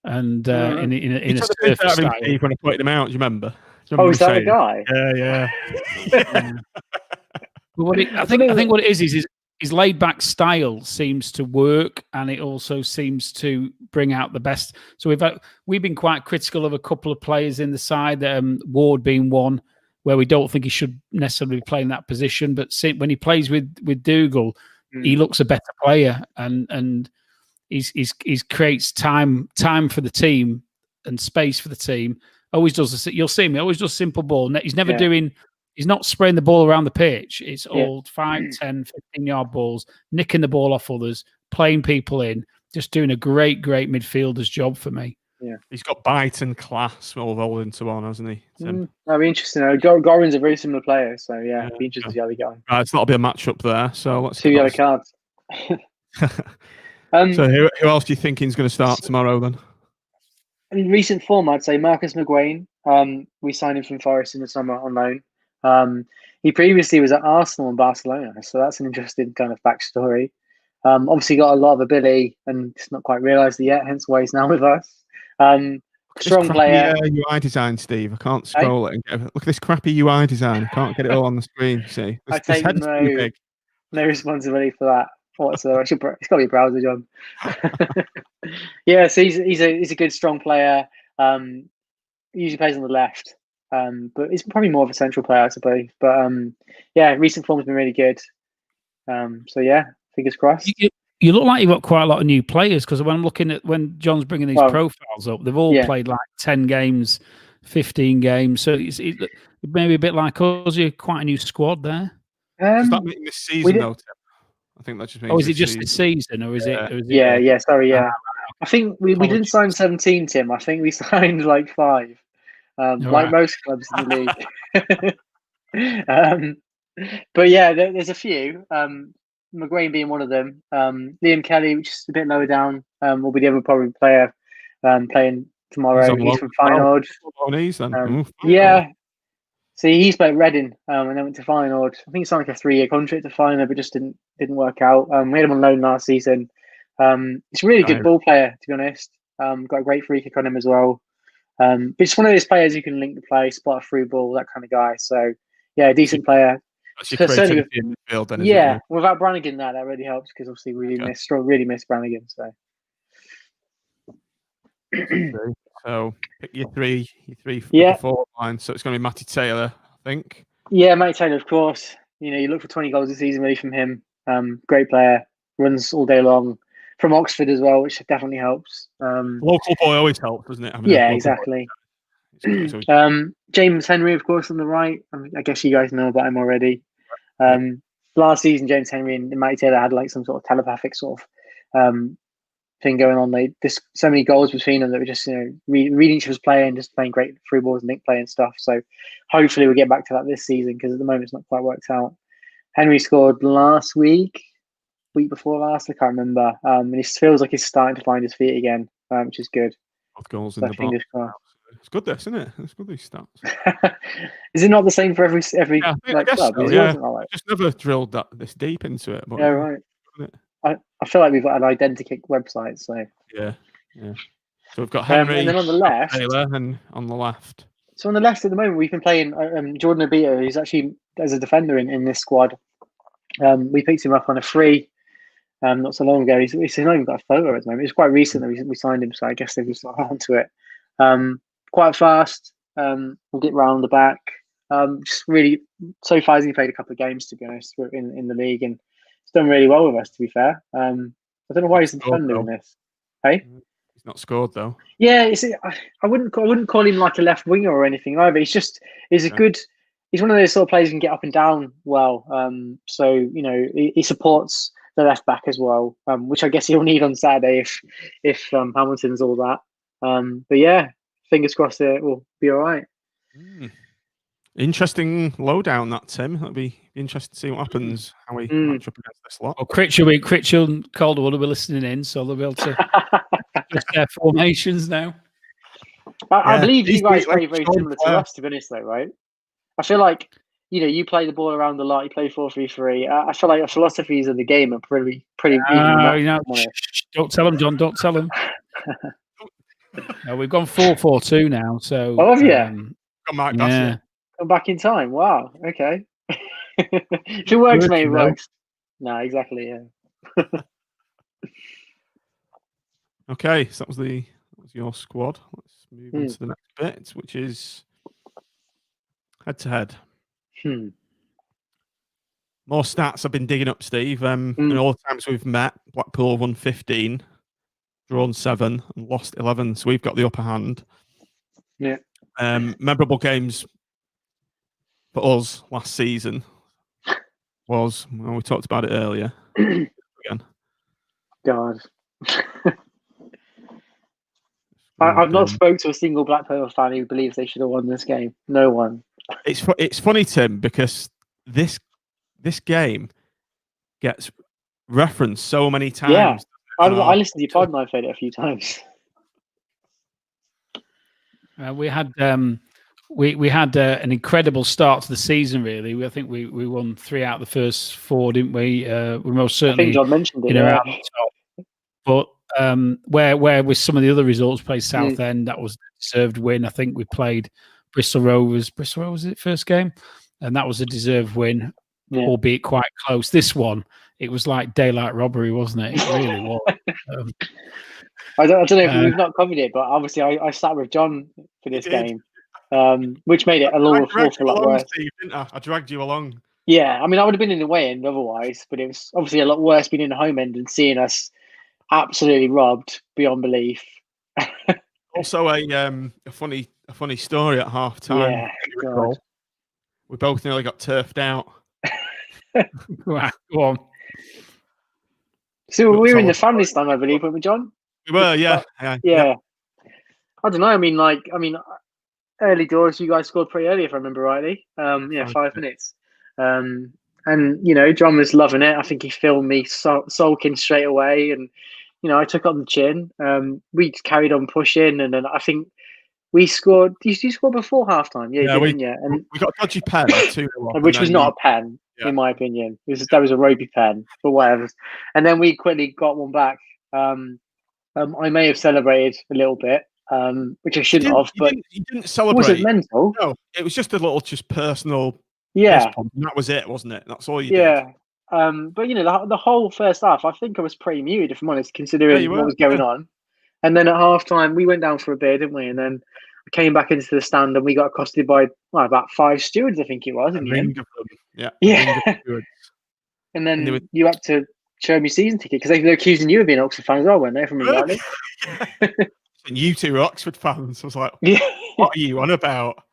and in a surfer style. When I pointed him out, do you remember? Is that the guy? Yeah. But I think what it is his laid back style seems to work, and it also seems to bring out the best. So we've been quite critical of a couple of players in the side, Ward being one, where we don't think he should necessarily play in that position. But when he plays with Dougal, he looks a better player, and he's creates time for the team and space for the team, Always does. You'll see him. He always does simple ball. He's never doing. He's not spraying the ball around the pitch. It's all 5, 10, 15-yard balls, nicking the ball off others, playing people in, just doing a great midfielder's job for me. Yeah, he's got bite and class all rolled into one, hasn't he? That'd be interesting. Gorin's a very similar player, so it'd be interesting to see how they get on. It's not be a match up there. So let's 2 yellow cards. So who else do you think is going to start tomorrow then? In recent form, I'd say Marcus McGuane. We signed him from Forest in the summer on loan. He previously was at Arsenal and Barcelona, so that's an interesting kind of backstory. Obviously got a lot of ability and just not quite realised it yet, hence why he's now with us. Strong player. UI design, Steve. I can't scroll it. Look at this crappy UI design. I can't get it all on the screen. See, I take no responsibility for that whatsoever. It's got to be a browser job. So he's a good, strong player. Usually plays on the left, but he's probably more of a central player, I suppose. But recent form has been really good. Fingers crossed. You look like you've got quite a lot of new players, because when I'm looking at when John's bringing these profiles up, they've all played like 10 games, 15 games. So it's maybe a bit like us. You're quite a new squad there. Does that mean this season though, Tim? I think that just means. Oh, is it just this season, or is it? Sorry. I think we didn't sign 17, Tim. I think we signed like 5, like most clubs in the league. But there's a few. McGuane being one of them. Liam Kelly, which is a bit lower down, will be the other probably player playing tomorrow. He's from Feyenoord. So he's played Reading and then went to Feyenoord. I think it's like a 3-year contract to Feyenoord, but just didn't work out. We had him on loan last season. He's a really good ball player, to be honest. Got a great free kick on him as well. But it's one of those players who can link the play, spot a through ball, that kind of guy. So a decent player. That's your creativity in midfield, then, without Brannigan, that really helps, because obviously we really miss Brannigan. So pick your three for the forward line. So it's going to be Matty Taylor, I think. Yeah, Matty Taylor, of course. You look for 20 goals this season really from him. Great player, runs all day long. From Oxford as well, which definitely helps. Local boy always helps, doesn't it? Exactly. James Henry, of course, on the right. I guess you guys know about him already. Last season, James Henry and Matty Taylor had like some sort of telepathic sort of thing going on. There's so many goals between them that were just reading each other's play and just playing great through balls and link play and stuff. So hopefully we'll get back to that this season, because at the moment it's not quite worked out. Henry scored last week before last, I can't remember. And he feels like he's starting to find his feet again, which is good. Both goals in the box. It's good, this, isn't it? It's good, these stats. Is it not the same for every I guess club? So, just never drilled this deep into it. But, right. I feel like we've got an identical website, so yeah. So we've got Henry, and then on the left, Taylor, and on the left. So on the left at the moment, we've been playing Jordan Obita, who's actually as a defender in this squad. We picked him up on a free not so long ago. He's not even got a photo at the moment. It's quite recent that we signed him, so I guess they've just got onto it. Quite fast. We'll get round the back. Just really, so far he's only played a couple of games, to be honest, in the league, and he's done really well with us, to be fair. I don't know why he's defending this. Hey, he's not scored though. Yeah, I wouldn't call him like a left winger or anything either. He's good. He's one of those sort of players who can get up and down well. So he supports the left back as well, which I guess he'll need on Saturday if Hamilton's all that. But yeah, fingers crossed it will be all right. Interesting lowdown, that, Tim. That'll be interesting to see what happens, how we match up against this lot. Well, Critchell and Calderwood will be listening in, so they'll be able to adjust their formations now. I believe you guys play very similar to us, to be honest, though, right? I feel like you play the ball around a lot. You play 4-3-3. I feel like the philosophies of the game are pretty. Don't tell them, John. Don't tell them. No, we've gone 4-4-2 now. So, Come back in time. Wow. Okay. If it works, mate, it works. No, exactly. Yeah. Okay, so that was your squad. Let's move on to the next bit, which is head-to-head. More stats I've been digging up, Steve. In all the times we've met, Blackpool won 15, drawn 7, and lost 11. So we've got the upper hand. Yeah. Memorable games for us last season was, well, we talked about it earlier. Again. God. I've not spoke to a single Blackpool fan who believes they should have won this game. No one. It's funny, Tim, because this game gets referenced so many times. Yeah, I listened to your pod and I've heard it a few times. We had we had an incredible start to the season. Really, I think we won 3 out of the first 4, didn't we? We most certainly. I think John mentioned it. Around the top. But where with some of the other results, played Southend, that was a deserved win. I think we played Bristol Rovers. Bristol Rovers was it first game, and that was a deserved win, albeit quite close. This one, it was like daylight robbery, wasn't it? It really was. I don't know if we've not covered it, but obviously I sat with John for this game, which made it a awful lot worse. Steve, didn't I dragged you along. Yeah, I mean, I would have been in the away end otherwise, but it was obviously a lot worse being in the home end and seeing us absolutely robbed beyond belief. Also, a funny story at half time. Yeah, God. We both nearly got turfed out. Go on. So we were in the family stand, I believe, weren't we, John? We were, yeah. I don't know. I mean, early doors. You guys scored pretty early, if I remember rightly. 5 minutes. And John was loving it. I think he filmed me sulking straight away, and I took on the chin. We just carried on pushing, and then I think we scored. Did you score before halftime? Yeah, we got a dodgy pen, 2-0, which was not a pen, in my opinion. That was a ropey pen, but whatever. And then we quickly got one back. I may have celebrated a little bit, which I shouldn't have. But you didn't celebrate. Was it mental? No, it was just a little, personal. Yeah, and that was it, wasn't it? That's all you did. Yeah. But the whole first half, I think I was pretty muted, if I'm honest, considering what was going on. And then at halftime, we went down for a beer, didn't we? And then I came back into the stand, and we got accosted by about 5 stewards, I think it was. Yeah. And then you had to show me season ticket because they were accusing you of being an Oxford fan as well, weren't they? From rightly. And you two were Oxford fans. I was like, what are you on about?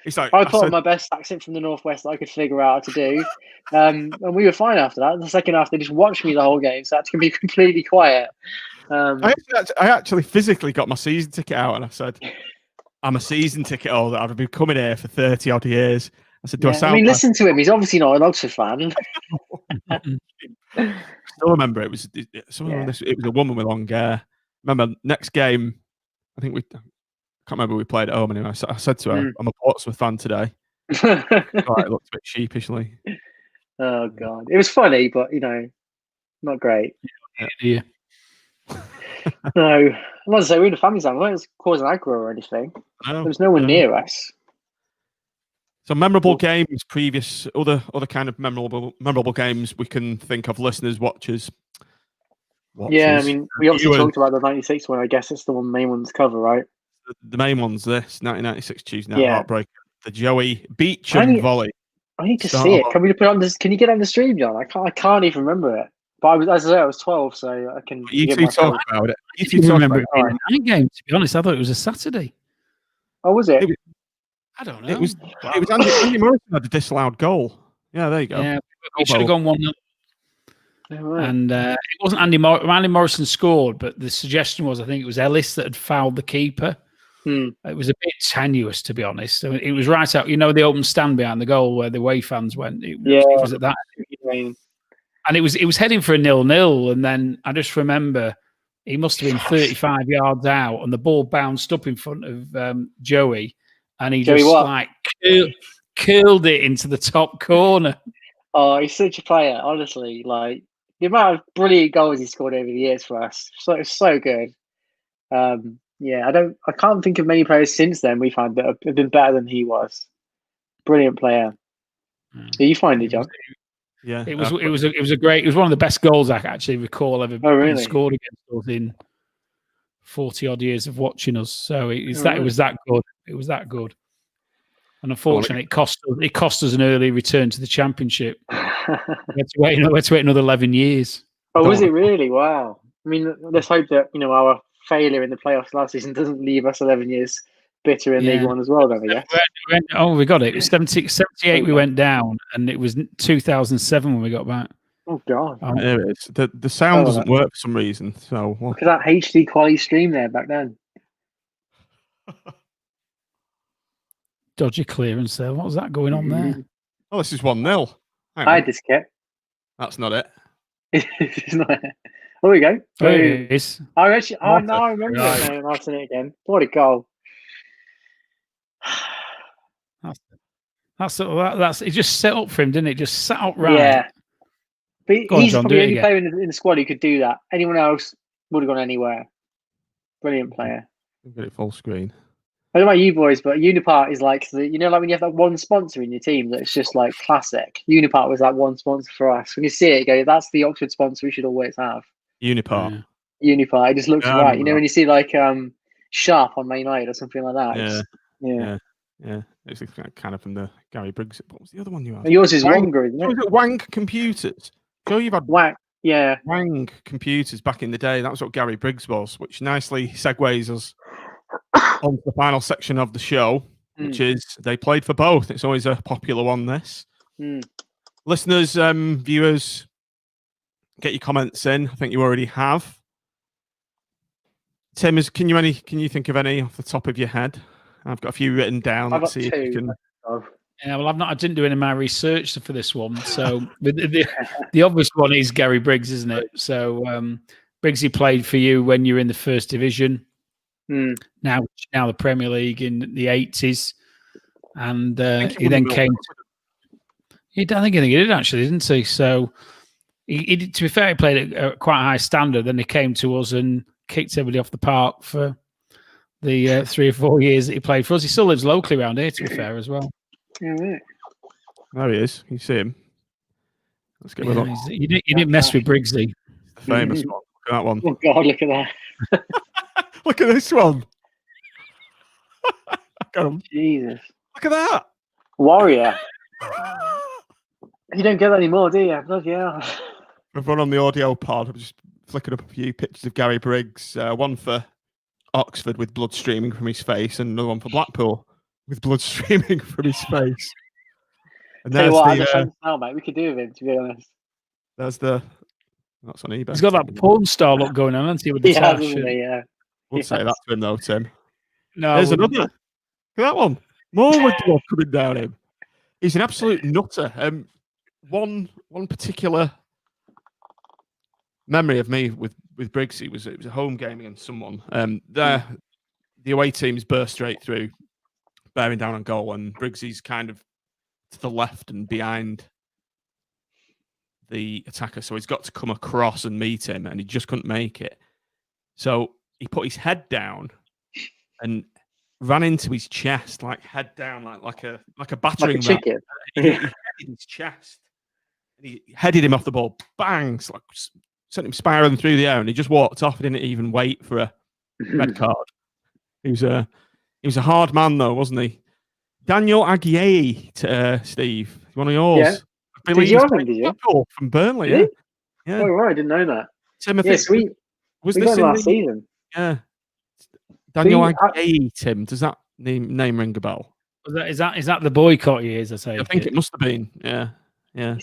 It's like I put on my best accent from the northwest that I could figure out how to do, and we were fine after that. The second half, they just watched me the whole game, so I had to be completely quiet. I actually physically got my season ticket out, and I said, "I'm a season ticket holder. I've been coming here for 30 odd years." I said, "Do I sound?" I mean, listen to him. He's obviously not an Oxford fan. I still remember it was a woman with long hair. Remember next game, I think can't remember we played at home anyway. I said to her, "I'm a Portsmouth fan today." It looked a bit sheepishly. Oh God, it was funny, but not great. Yeah. No, I'm not to say we're in the family stand. We weren't causing aggro or anything. There was no one near us. So memorable games, previous other kind of memorable games we can think of, listeners, watchers. Yeah, I mean, we obviously talked about the 96 one. I guess it's the main one to cover, right? The main one's this 1996 Tuesday night heartbreak, the Joey volley. I need to see it. Can we put it on this? Can you get on the stream, John? I can't even remember it. But I was 12, so I can. You two talk about it. You two remember it being a night game. To be honest, I thought it was a Saturday. Oh, was it? I don't know. It was Andy Morrison had a disallowed goal. Yeah, there you go. Yeah, we should have gone 1-0. And it wasn't Andy Morrison scored, but the suggestion was, I think it was Ellis that had fouled the keeper. It was a bit tenuous, to be honest. I mean, it was right out, the open stand behind the goal where the away fans went. It was at that. And it was heading for a 0-0, and then I just remember he must have been 35 yards out, and the ball bounced up in front of Joey, and he just curled it into the top corner. Oh, he's such a player, honestly. Like the amount of brilliant goals he scored over the years for us, so good. I can't think of many players since then we've had that have been better than he was. Brilliant player. Do you find it, John? Yeah, it was one of the best goals I can actually recall ever been scored against us in 40 odd years of watching us. So it was that good. It was that good. And unfortunately, it cost us an early return to the Championship. We had to wait another 11 years. Oh, was it really? Wow. I mean, let's hope that our failure in the playoffs last season doesn't leave us 11 years bitter in League One as well, don't we? Yes. We got it. It was 78 we went down, and it was 2007 when we got back. Oh, God. There it is. The sound doesn't work for some reason. So look at that HD quality stream there back then. Dodgy clearance there. What was that going on there? Oh, this is 1-0. I had this kit. That's not it. It's not it. There we go. Oh, it is. I remember it. I've seen it again. What a goal. That's it. Just set up for him, didn't it? Just sat up right. Yeah. But he's John, probably the only player in the squad who could do that. Anyone else would have gone anywhere. Brilliant player. Get it full screen. I don't know about you boys, but Unipart is like like when you have that one sponsor in your team that's just like classic. Unipart was that one sponsor for us. When you see it, you go, that's the Oxford sponsor we should always have. Unipart. Unipart. It just looks right. When you see like Sharp on Man United or something like that. Yeah. It's kind of from the Gary Briggs. What was the other one you had? Yours is Wonga, isn't it? Wang Computers. Joe, you've had Wang. Yeah. Wang Computers back in the day. That's what Gary Briggs was, which nicely segues us on the final section of the show, which is they played for both. It's always a popular one, this. Listeners, viewers, get your comments in. I think you already have. Tim, can you think of any off the top of your head? I've got a few written down. Let's see if you can. Yeah, well, I didn't do any of my research for this one. So the obvious one is Gary Briggs, isn't it? So Briggs, he played for you when you were in the first division. Now the Premier League in the 80s, and he then came. I think he did actually, didn't he? So he to be fair, he played at quite a high standard. Then he came to us and kicked everybody off the park for the 3 or 4 years that he played for us. He still lives locally around here, to be fair, as well. Yeah. There he is. You see him. Let's get with that. You didn't mess with Briggsy. The famous one. Look at that one. Oh God, look at that. Look at this one. Jesus. Look at that. Warrior. You don't get that anymore, do you? Bloody hell. Everyone on the audio pod, I'm just flicking up a few pictures of Gary Briggs. One for Oxford with blood streaming from his face, and another one for Blackpool with blood streaming from his face. And tell you what, now, mate, we could do with him, to be honest. That's on eBay. He's got that porn star look going on, hasn't he? With the yeah. We'll say that to him though, Tim. No, there's another. Look at that one. More wood blood coming down him. He's an absolute nutter. One particular memory of me with Briggs, it was a home game against someone. The away teams burst straight through, bearing down on goal, and Briggsy's kind of to the left and behind the attacker, so he's got to come across and meet him, and he just couldn't make it. So he put his head down and ran into his chest, like head down, like a battering ram. Chicken. He headed his chest. And he headed him off the ball. Bang! Like, sent him spiraling through the air, and he just walked off. He didn't even wait for a red card. He was a hard man, though, wasn't he? Daniel Aguirre, Steve. One of yours. Yeah. I believe did you? From Burnley. Really? Yeah. Oh, right. I didn't know that. Timothy. Yes, we was this in last season. Yeah. Daniel Aguirre, Tim. Does that name ring a bell? Is that the boycott years? I think it must have been. Yeah.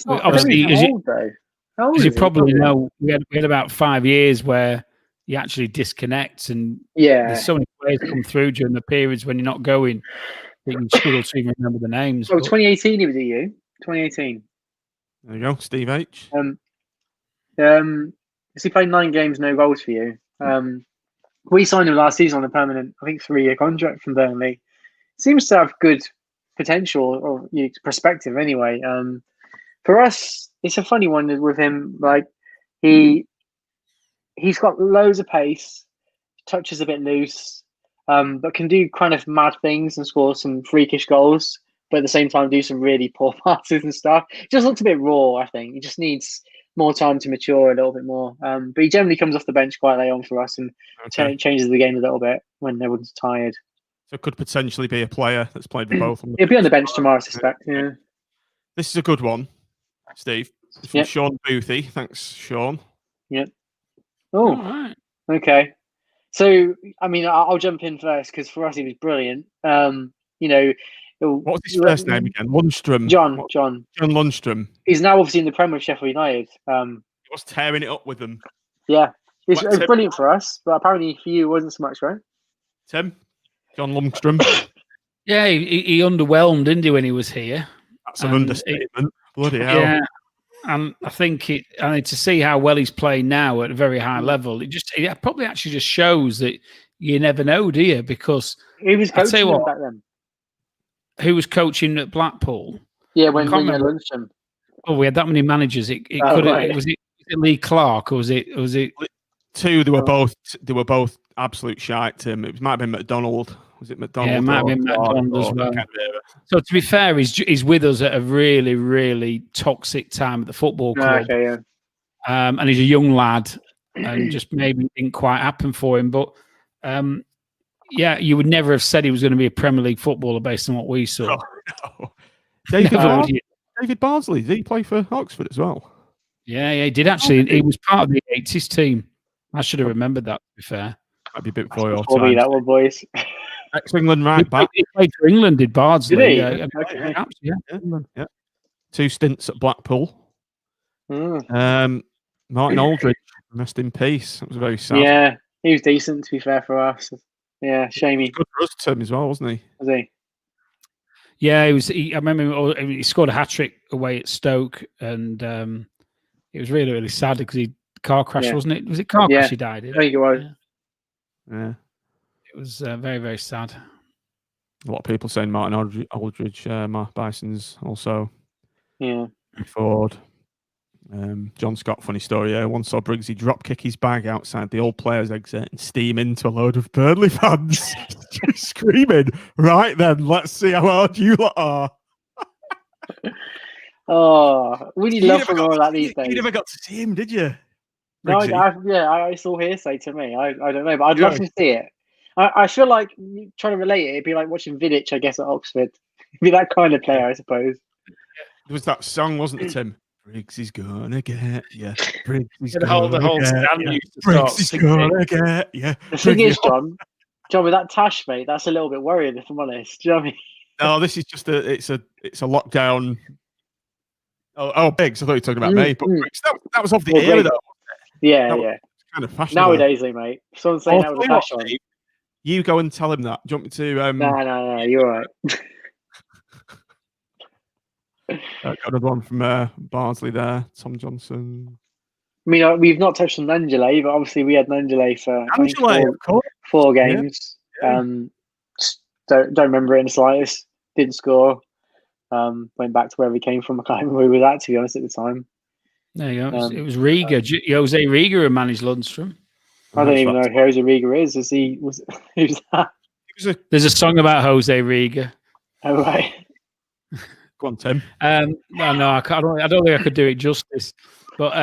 Obviously, as you probably know, we had about 5 years where you actually disconnect, and there's so many players come through during the periods when you're not going that you can struggle to even remember the names. Oh, 2018 he was at you. 2018. There you go, Steve H. He played 9 games, no goals for you. We signed him last season on a permanent, I think, 3-year contract from Burnley. Seems to have good potential or perspective anyway. For us, it's a funny one with him. Like he's got loads of pace, touches a bit loose, but can do kind of mad things and score some freakish goals. But at the same time, do some really poor passes and stuff. He just looks a bit raw. I think he just needs more time to mature a little bit more. But he generally comes off the bench quite late on for us and changes the game a little bit when everyone's tired. So it could potentially be a player that's played with both. He'll be on the bench tomorrow, I suspect. Yeah. This is a good one, Steve. It's from Sean Boothie. Thanks, Sean. Yep. Oh, right. Okay. So, I mean, I'll jump in first because for us he was brilliant. You know, What was his first name again? Lundstrom. John Lundstrom. He's now obviously in the Premier with Sheffield United. He was tearing it up with them. Yeah, it was brilliant for us, but apparently for you it wasn't so much, right? Tim, John Lundstrom. Yeah, he underwhelmed, didn't he, when he was here? That's an understatement. Bloody hell. Yeah, and I think to see how well he's playing now at a very high level, it probably actually just shows that you never know, do you? Because he was coaching back then. Who was coaching at Blackpool? Yeah, when you had Lundstrom. Oh, we had that many managers. Was it Lee Clark or was it? Two. They were both absolute shite. Tim. It might have been McDonald. Was it McDonald? Yeah, it might have been McDonald as well. So to be fair, he's with us at a really, really toxic time at the football club. Okay, yeah. And he's a young lad, and just maybe didn't quite happen for him. But yeah, you would never have said he was going to be a Premier League footballer based on what we saw. No. David Barnsley, did he play for Oxford as well? Yeah, he did actually. He was part of the 80s team. I should have remembered that, to be fair. Might be a bit before your time. That one, boys. Ex-England right back. He played for England, did Bardsley. Did he? Yeah. 2 stints at Blackpool. Martin Aldridge, rest in peace. That was very sad. Yeah, he was decent, to be fair, for us. Yeah, shamey. Good for us, Tim, as well, wasn't he? Was he? Yeah, he was. I remember he scored a hat-trick away at Stoke, and it was really, really sad because car crash, wasn't it? Was it car crash he died in? I think it was. Yeah. It was very, very sad. A lot of people saying Martin Aldridge, Mark Bison's also. Yeah. Ford. John Scott, funny story. Yeah, once saw Briggs, he drop kick his bag outside the old players' exit and steam into a load of Burnley fans, screaming, "Right then, let's see how hard you lot are." Oh, we need love for more of that these days. You never got to see him, did you? No, I saw hearsay to me. I don't know, but I'd love to see it. I feel like trying to relate it, it'd be like watching Vidic, I guess, at Oxford. It'd be that kind of player, I suppose. There was that song, wasn't it, Tim? Briggs is gonna get you. Briggs is the whole stand used to Briggs is gonna get you. The thing is, John, with that Tash, mate, that's a little bit worrying, if I'm honest. Do you know what I mean? No, this is just it's a lockdown. Oh, Briggs. I thought you were talking about me, but Briggs, that was off the era, though. Yeah. Kind of fashionable. Nowadays, mate. If someone's saying that with a Tash on. You go and tell him that. Do you want me to? No, you're right. Got another one from Barnsley there. Tom Johnson. I mean, we've not touched on Nangele, but obviously we had Nangele for four games. Yeah. Don't remember it in the slightest. Didn't score. Went back to where we came from. I can't remember who we were at, to be honest, at the time. There you go. It was Riga. Jose Riga who managed Lundstrom. I don't even know who Jose Riga is. Who's that? There's a song about Jose Riga. Oh, right. Go on, Tim. No, I don't think I could do it justice. But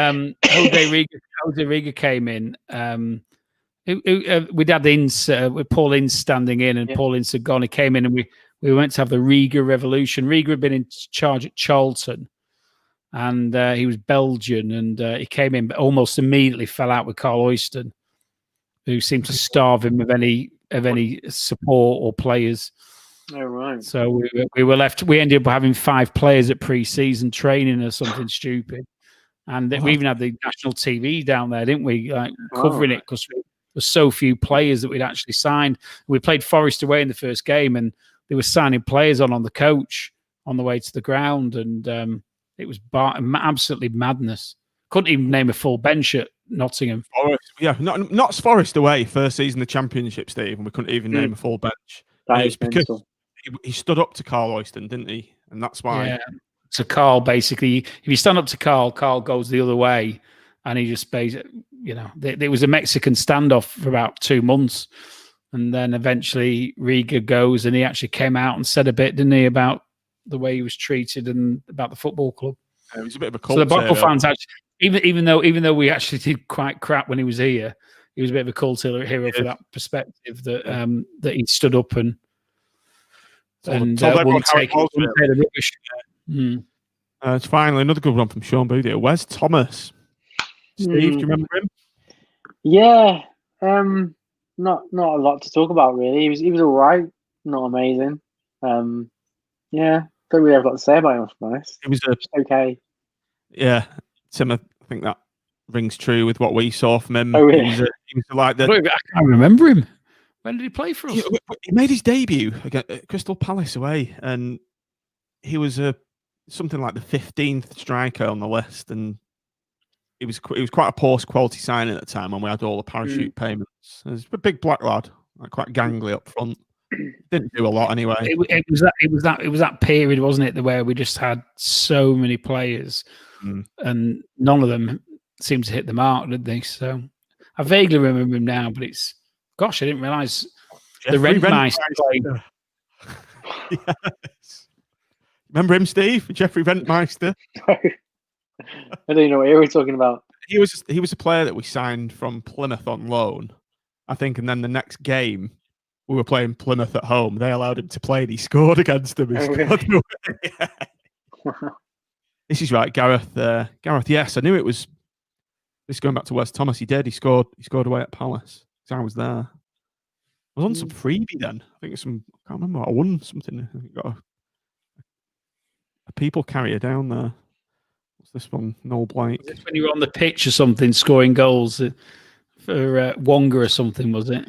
Jose Riga came in. We'd had Ince, with Paul Ince standing in, and Paul Ince had gone. He came in, and we went to have the Riga revolution. Riga had been in charge at Charlton, and he was Belgian, and he came in, but almost immediately fell out with Carl Oyston, who seemed to starve him of any support or players. Oh, right. So we were left. We ended up having 5 players at pre-season training or something stupid, and we even had the national TV down there, didn't we? Covering it because there were so few players that we'd actually signed. We played Forest away in the first game, and they were signing players on the coach on the way to the ground, and it was absolutely madness. Couldn't even name a full bench at Nottingham. Forest, not Forest away first season of the Championship, Steve, and we couldn't even name a full bench. That is because he stood up to Carl Oyston, didn't he? And that's why. Yeah. So Carl, basically, if you stand up to Carl goes the other way, and he just basically, there was a Mexican standoff for about 2 months, and then eventually Riga goes, and he actually came out and said a bit, didn't he, about the way he was treated and about the football club. It was a bit of a cult. So the Blackpool fans actually, even though we actually did quite crap when he was here, he was a bit of a cult hero for that perspective that he stood up and wouldn't take the rubbish. It's finally another good one from Sean Booty. Where's Thomas? Steve, do you remember him? Yeah. not a lot to talk about really. He was all right, not amazing. Yeah, don't really have a lot to say about him, to be honest. It was just okay. Yeah, Tim, I think that rings true with what we saw from him. Oh, really? He was like the. I can't remember him. When did he play for us? He made his debut against Crystal Palace away, and he was something like the 15th striker on the list, and he was quite a poor quality signing at the time when we had all the parachute payments. He was a big black lad, like quite gangly up front. Didn't do a lot anyway. It was that period, wasn't it, where we just had so many players, and none of them seemed to hit the mark, did they? So I vaguely remember him now, but I didn't realise the Rentmeister played. Yes. Remember him, Steve? Jeffrey Rentmeister? I don't even know what you're talking about. He was a player that we signed from Plymouth on loan, I think, and then the next game we were playing Plymouth at home. They allowed him to play, and he scored against them. Really? Yeah. This is right, Gareth. Gareth, yes, I knew it was. This going back to Wes Thomas. He did. He scored away at Palace. I was there. I was on some freebie then. I think I can't remember. I won something. I got a people carrier down there. What's this one? Noel Blake. Was this when you were on the pitch or something, scoring goals for Wonga or something? Was it?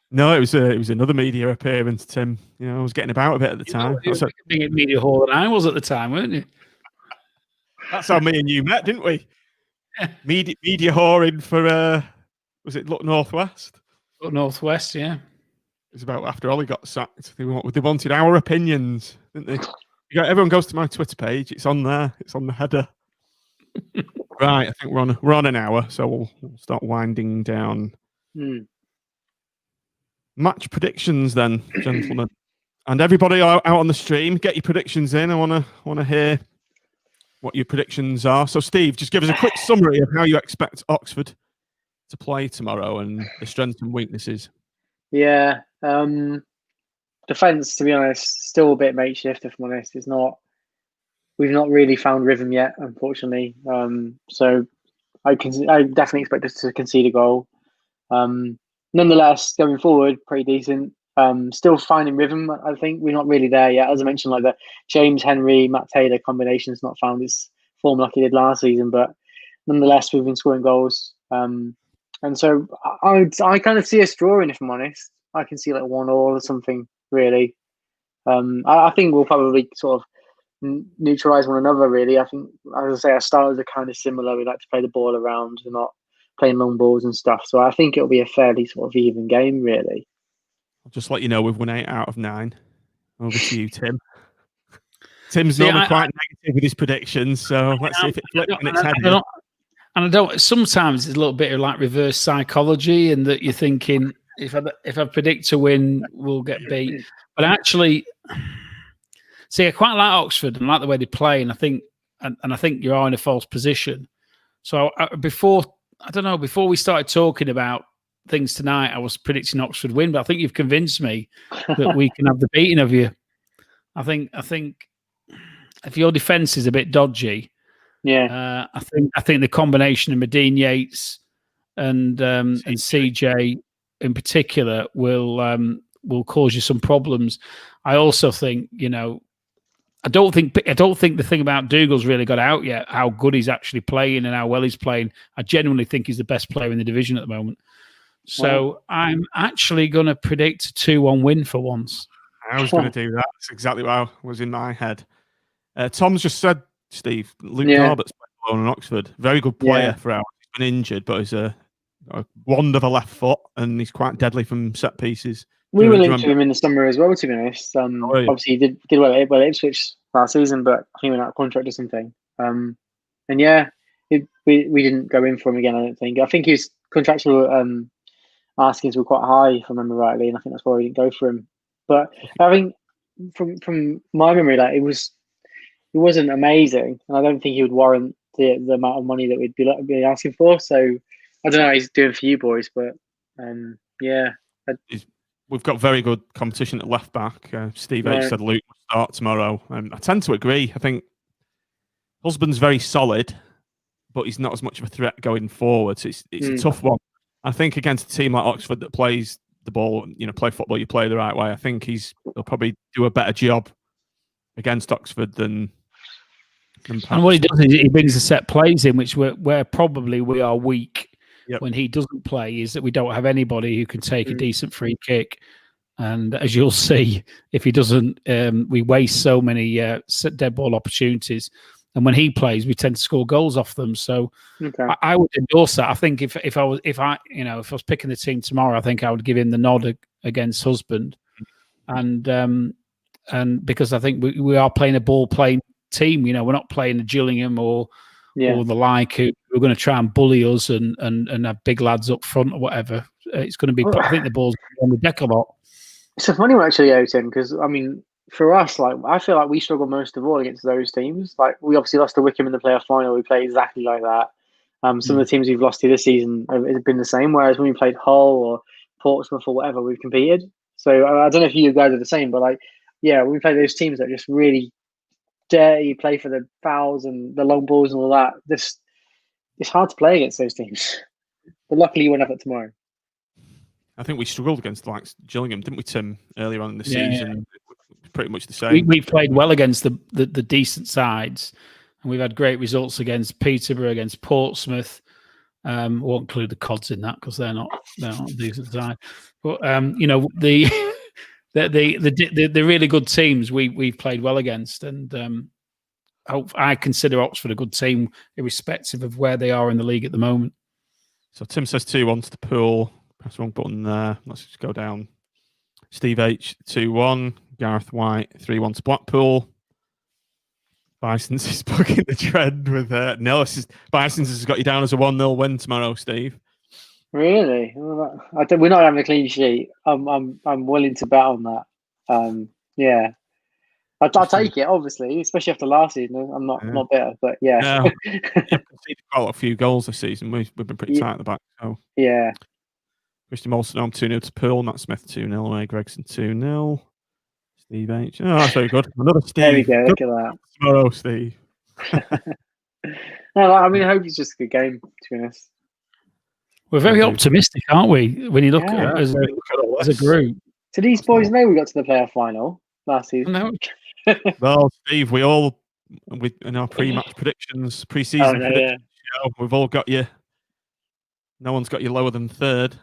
No, it was another media appearance, Tim. I was getting about a bit at the time. You were being at Media Hall than I was at the time, weren't you? That's how me and you met, didn't we? Media whoring for was it Look Northwest? Look Northwest, yeah. It was about after Ollie got sacked. They wanted our opinions, didn't they? Everyone goes to my Twitter page. It's on there. It's on the header. Right, I think we're on an hour, so we'll start winding down. Match predictions then, gentlemen, and everybody out on the stream, get your predictions in. I want to hear what your predictions are. So, Steve, just give us a quick summary of how you expect Oxford to play tomorrow and the strengths and weaknesses. Yeah, defence, to be honest, still a bit makeshift. If I'm honest, we've not really found rhythm yet, unfortunately. So I definitely expect us to concede a goal. Nonetheless, going forward, pretty decent. Still finding rhythm. I think we're not really there yet. As I mentioned, like the James Henry, Matt Taylor combination's not found its form like he did last season. But nonetheless, we've been scoring goals. And so I kind of see us drawing, if I'm honest. I can see like 1-1 or something, really. I think we'll probably sort of neutralise one another, really. I think, as I say, our styles are kind of similar. We like to play the ball around. We're not playing long balls and stuff. So I think it'll be a fairly sort of even game, really. I'll just let you know we've won 8 out of 9. Over to you, Tim. Tim's normally quite negative with his predictions, so let's see if it flips in its head. And I don't. Sometimes it's a little bit of like reverse psychology, and that you're thinking if I predict a win, we'll get beat. But actually, see, I quite like Oxford and like the way they play, and I think you are in a false position. So before we started talking about things tonight, I was predicting Oxford win, but I think you've convinced me that we can have the beating of you. I think if your defence is a bit dodgy, I think the combination of Medine Yates and CJ in particular will cause you some problems. I also think, I don't think the thing about Dougal's really got out yet, how good he's actually playing and how well he's playing. I genuinely think he's the best player in the division at the moment. So I'm actually going to predict a 2-1 win for once. I was going to do that. That's exactly what was in my head. Tom's just said, Steve, Luke Corbett's played alone in Oxford. Very good player for ours. He's been injured, but he's a wand of a left foot, and he's quite deadly from set pieces. We were linked to him in the summer as well, to be honest. Obviously, he did well at Ipswich last season, but he went out of contract or something. We didn't go in for him again, I don't think. I think his contractual askings were quite high, if I remember rightly, and I think that's why we didn't go for him. But I think from my memory, like it wasn't amazing, and I don't think he would warrant the amount of money that we'd be asking for. So I don't know how he's doing for you boys, but we've got very good competition at left back. Steve H said Luke will start tomorrow. I tend to agree. I think Husband's very solid, but he's not as much of a threat going forward. So it's a tough one. I think against a team like Oxford that plays the ball, play football, you play the right way. I think he'll probably do a better job against Oxford than and what he does is he brings the set plays in, which where probably we are weak when he doesn't play, is that we don't have anybody who can take a decent free kick. And as you'll see, if he doesn't, we waste so many dead ball opportunities. And when he plays, we tend to score goals off them. So I would endorse that. I think if I was picking the team tomorrow, I think I would give him the nod against Husband, and because I think we are playing a ball playing team. We're not playing a Gillingham or the like who are going to try and bully us and have big lads up front or whatever. It's going to be. I think the ball's on the deck a lot. It's a funny one actually, Oten, because for us, I feel like we struggle most of all against those teams. Like we obviously lost to Wickham in the playoff final. We played exactly like that. Some of the teams we've lost to this season have been the same. Whereas when we played Hull or Portsmouth or whatever, we've competed. So I don't know if you guys are the same, but when we play those teams that just really dare you play for the fouls and the long balls and all that, it's hard to play against those teams. But luckily, you went up at tomorrow. I think we struggled against Gillingham, didn't we, Tim, earlier on in the season? Yeah. Pretty much the same. We played well against the decent sides, and we've had great results against Peterborough, against Portsmouth. Won't include the Cods in that because they're not a decent side. But the really good teams we've played well against, and I consider Oxford a good team, irrespective of where they are in the league at the moment. So Tim says 2-1 to the Pool. Press the wrong button there. Let's just go down. Steve H 2-1. Gareth White 3-1 to Blackpool. Bisons is bucking the trend with Bisons has got you down as a 1-0 win tomorrow, Steve. Really? We're not having a clean sheet. I'm willing to bet on that. Yeah. I'll take it, obviously, especially after last season. I'm not bitter, but yeah. You've conceded quite a few goals this season. We've been pretty tight at the back. So yeah. Christian Molson 2-0 to Poole. Matt Smith 2-0 away. Gregson 2-0. Steve H. Oh, that's very good. Another Steve. There we go. Look at that. Tomorrow, Steve. No, I hope it's just a good game, to be honest. We're very optimistic, aren't we? When you look at it as a group. So these boys know we got to the playoff final last season. No. Well, Steve, we all, in our pre-match predictions, pre-season predictions, we've all got you. No one's got you lower than third.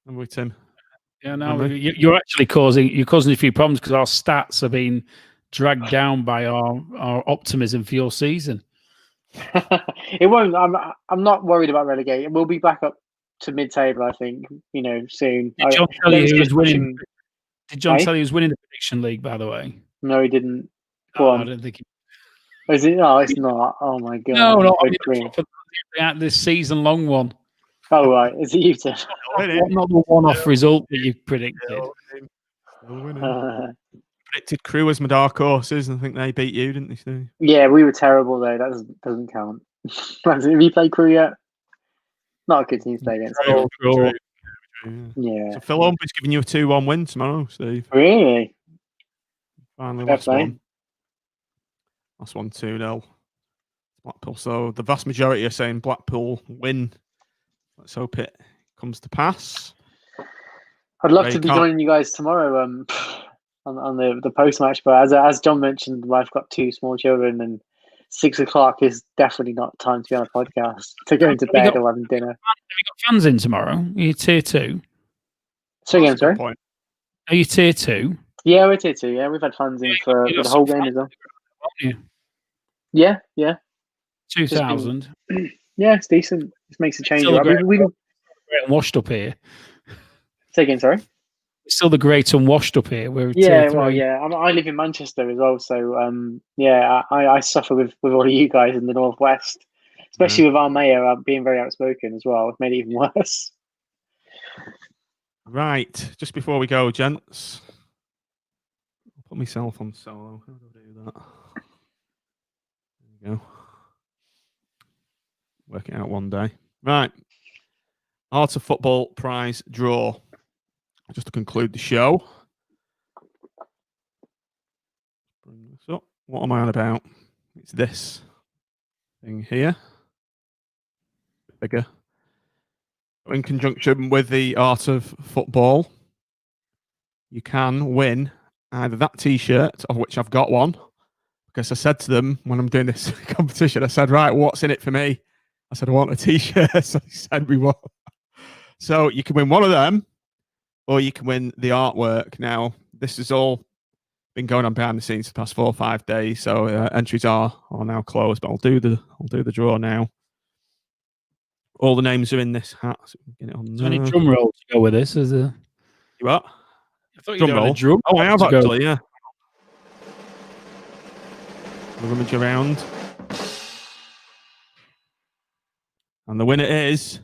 Haven't we, Tim? Yeah, no, you're actually causing a few problems because our stats are being dragged down by our optimism for your season. It won't. I'm not worried about relegation. We'll be back up to mid-table, I think. Soon. Did John tell you who's winning? Did John tell you who's winning the prediction league? By the way, no, he didn't. Go on. I don't think. Is it? No, it's not. Oh my god. No, not this season-long one. Oh right, is it you, Tim? Not the one-off result that you predicted. Predicted Crew as my dark horses, and I think they beat you, didn't they, Steve? Yeah, we were terrible though. That doesn't count. Have you played Crew yet? Not a good team to play against. Yeah. So Phil Holmby's giving you a 2-1 win tomorrow, Steve. Really? Finally, last one. Last one, 2-0. Blackpool. So the vast majority are saying Blackpool win. Let's hope it comes to pass. I'd love to be joining you guys tomorrow on the post-match, but as John mentioned, I've got 2 small children and 6 o'clock is definitely not time to be on a podcast, to go into bed or having dinner. Have you got fans in tomorrow? Are you tier 2? So again, sorry? Are you tier 2? Yeah, we're tier 2. Yeah, we've had fans in for the whole game as well. Yeah. 2,000. Yeah, it's decent. It makes a change. We washed up here. Say again, sorry? It's still the great unwashed up here. We're I live in Manchester as well, so I suffer with all of you guys in the northwest, especially with our mayor being very outspoken as well. It's made it even worse. Right, just before we go, gents, I'll put myself on solo. How do I do that? There we go. Work it out one day. Right. Art of Football prize draw. Just to conclude the show. Bring this up. What am I on about? It's this thing here. Bigger. in conjunction with the art of football, you can win either that T-shirt, of which I've got one, because I said to them when I'm doing this competition, I said, right, what's in it for me? I said, I want a T-shirt. So they sent me one. So you can win one of them, or you can win the artwork. Now, this has all been going on behind the scenes the past 4 or 5 days, so entries are now closed. But I'll do the draw now. All the names are in this hat. So get it on there. Any drum roll to go with this? Is there? You what? I thought you had a drum. Oh, I have actually. Yeah. I'll rummage around, and the winner is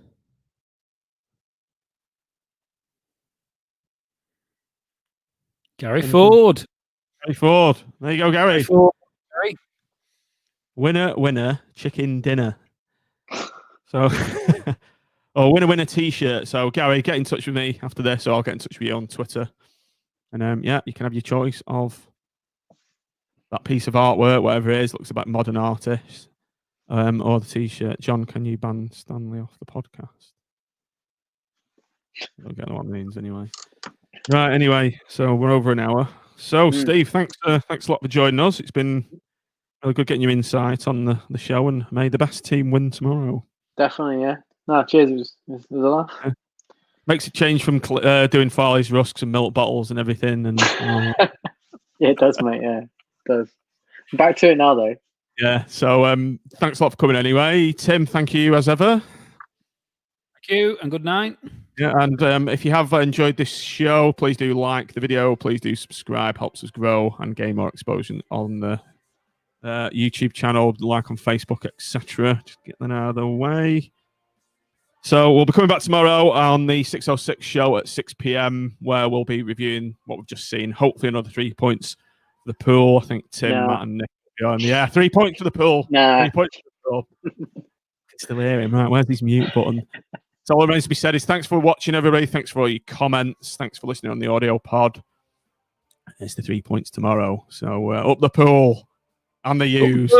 Gary Ford. Gary Ford. There you go, Gary. Gary. Winner, chicken dinner. So, winner T-shirt. So, Gary, get in touch with me after this, or I'll get in touch with you on Twitter. And you can have your choice of that piece of artwork, whatever it is, looks like modern artist, or the T-shirt. John, can you ban Stanley off the podcast? I don't get what it means anyway. Right, anyway, so we're over an hour. So, Steve, thanks a lot for joining us. It's been really good getting your insight on the show, and may the best team win tomorrow. Definitely, yeah. No, cheers. It was a laugh. Yeah. Makes it change from doing Farley's rusks and milk bottles and everything. And yeah, it does, mate. Yeah, it does. Back to it now, though. Yeah. So, thanks a lot for coming anyway, Tim. Thank you as ever. Thank you, and good night. Yeah, and if you have enjoyed this show, please do like the video. Please do subscribe. Helps us grow and gain more exposure on the YouTube channel, like on Facebook, etc. Just get that out of the way. So we'll be coming back tomorrow on the 606 show at 6 p.m, where we'll be reviewing what we've just seen. Hopefully another 3 points for the pool. I think Tim, Matt, and Nick will be on. Yeah, 3 points for the pool. 3 points for the pool. Still hear him, right? Where's his mute button? So all that remains to be said is thanks for watching, everybody. Thanks for all your comments. Thanks for listening on the audio pod. It's the 3 points tomorrow. So up the pool and the U's. Changed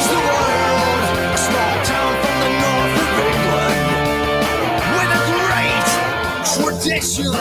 the world. A small town from the north of England with a great tradition.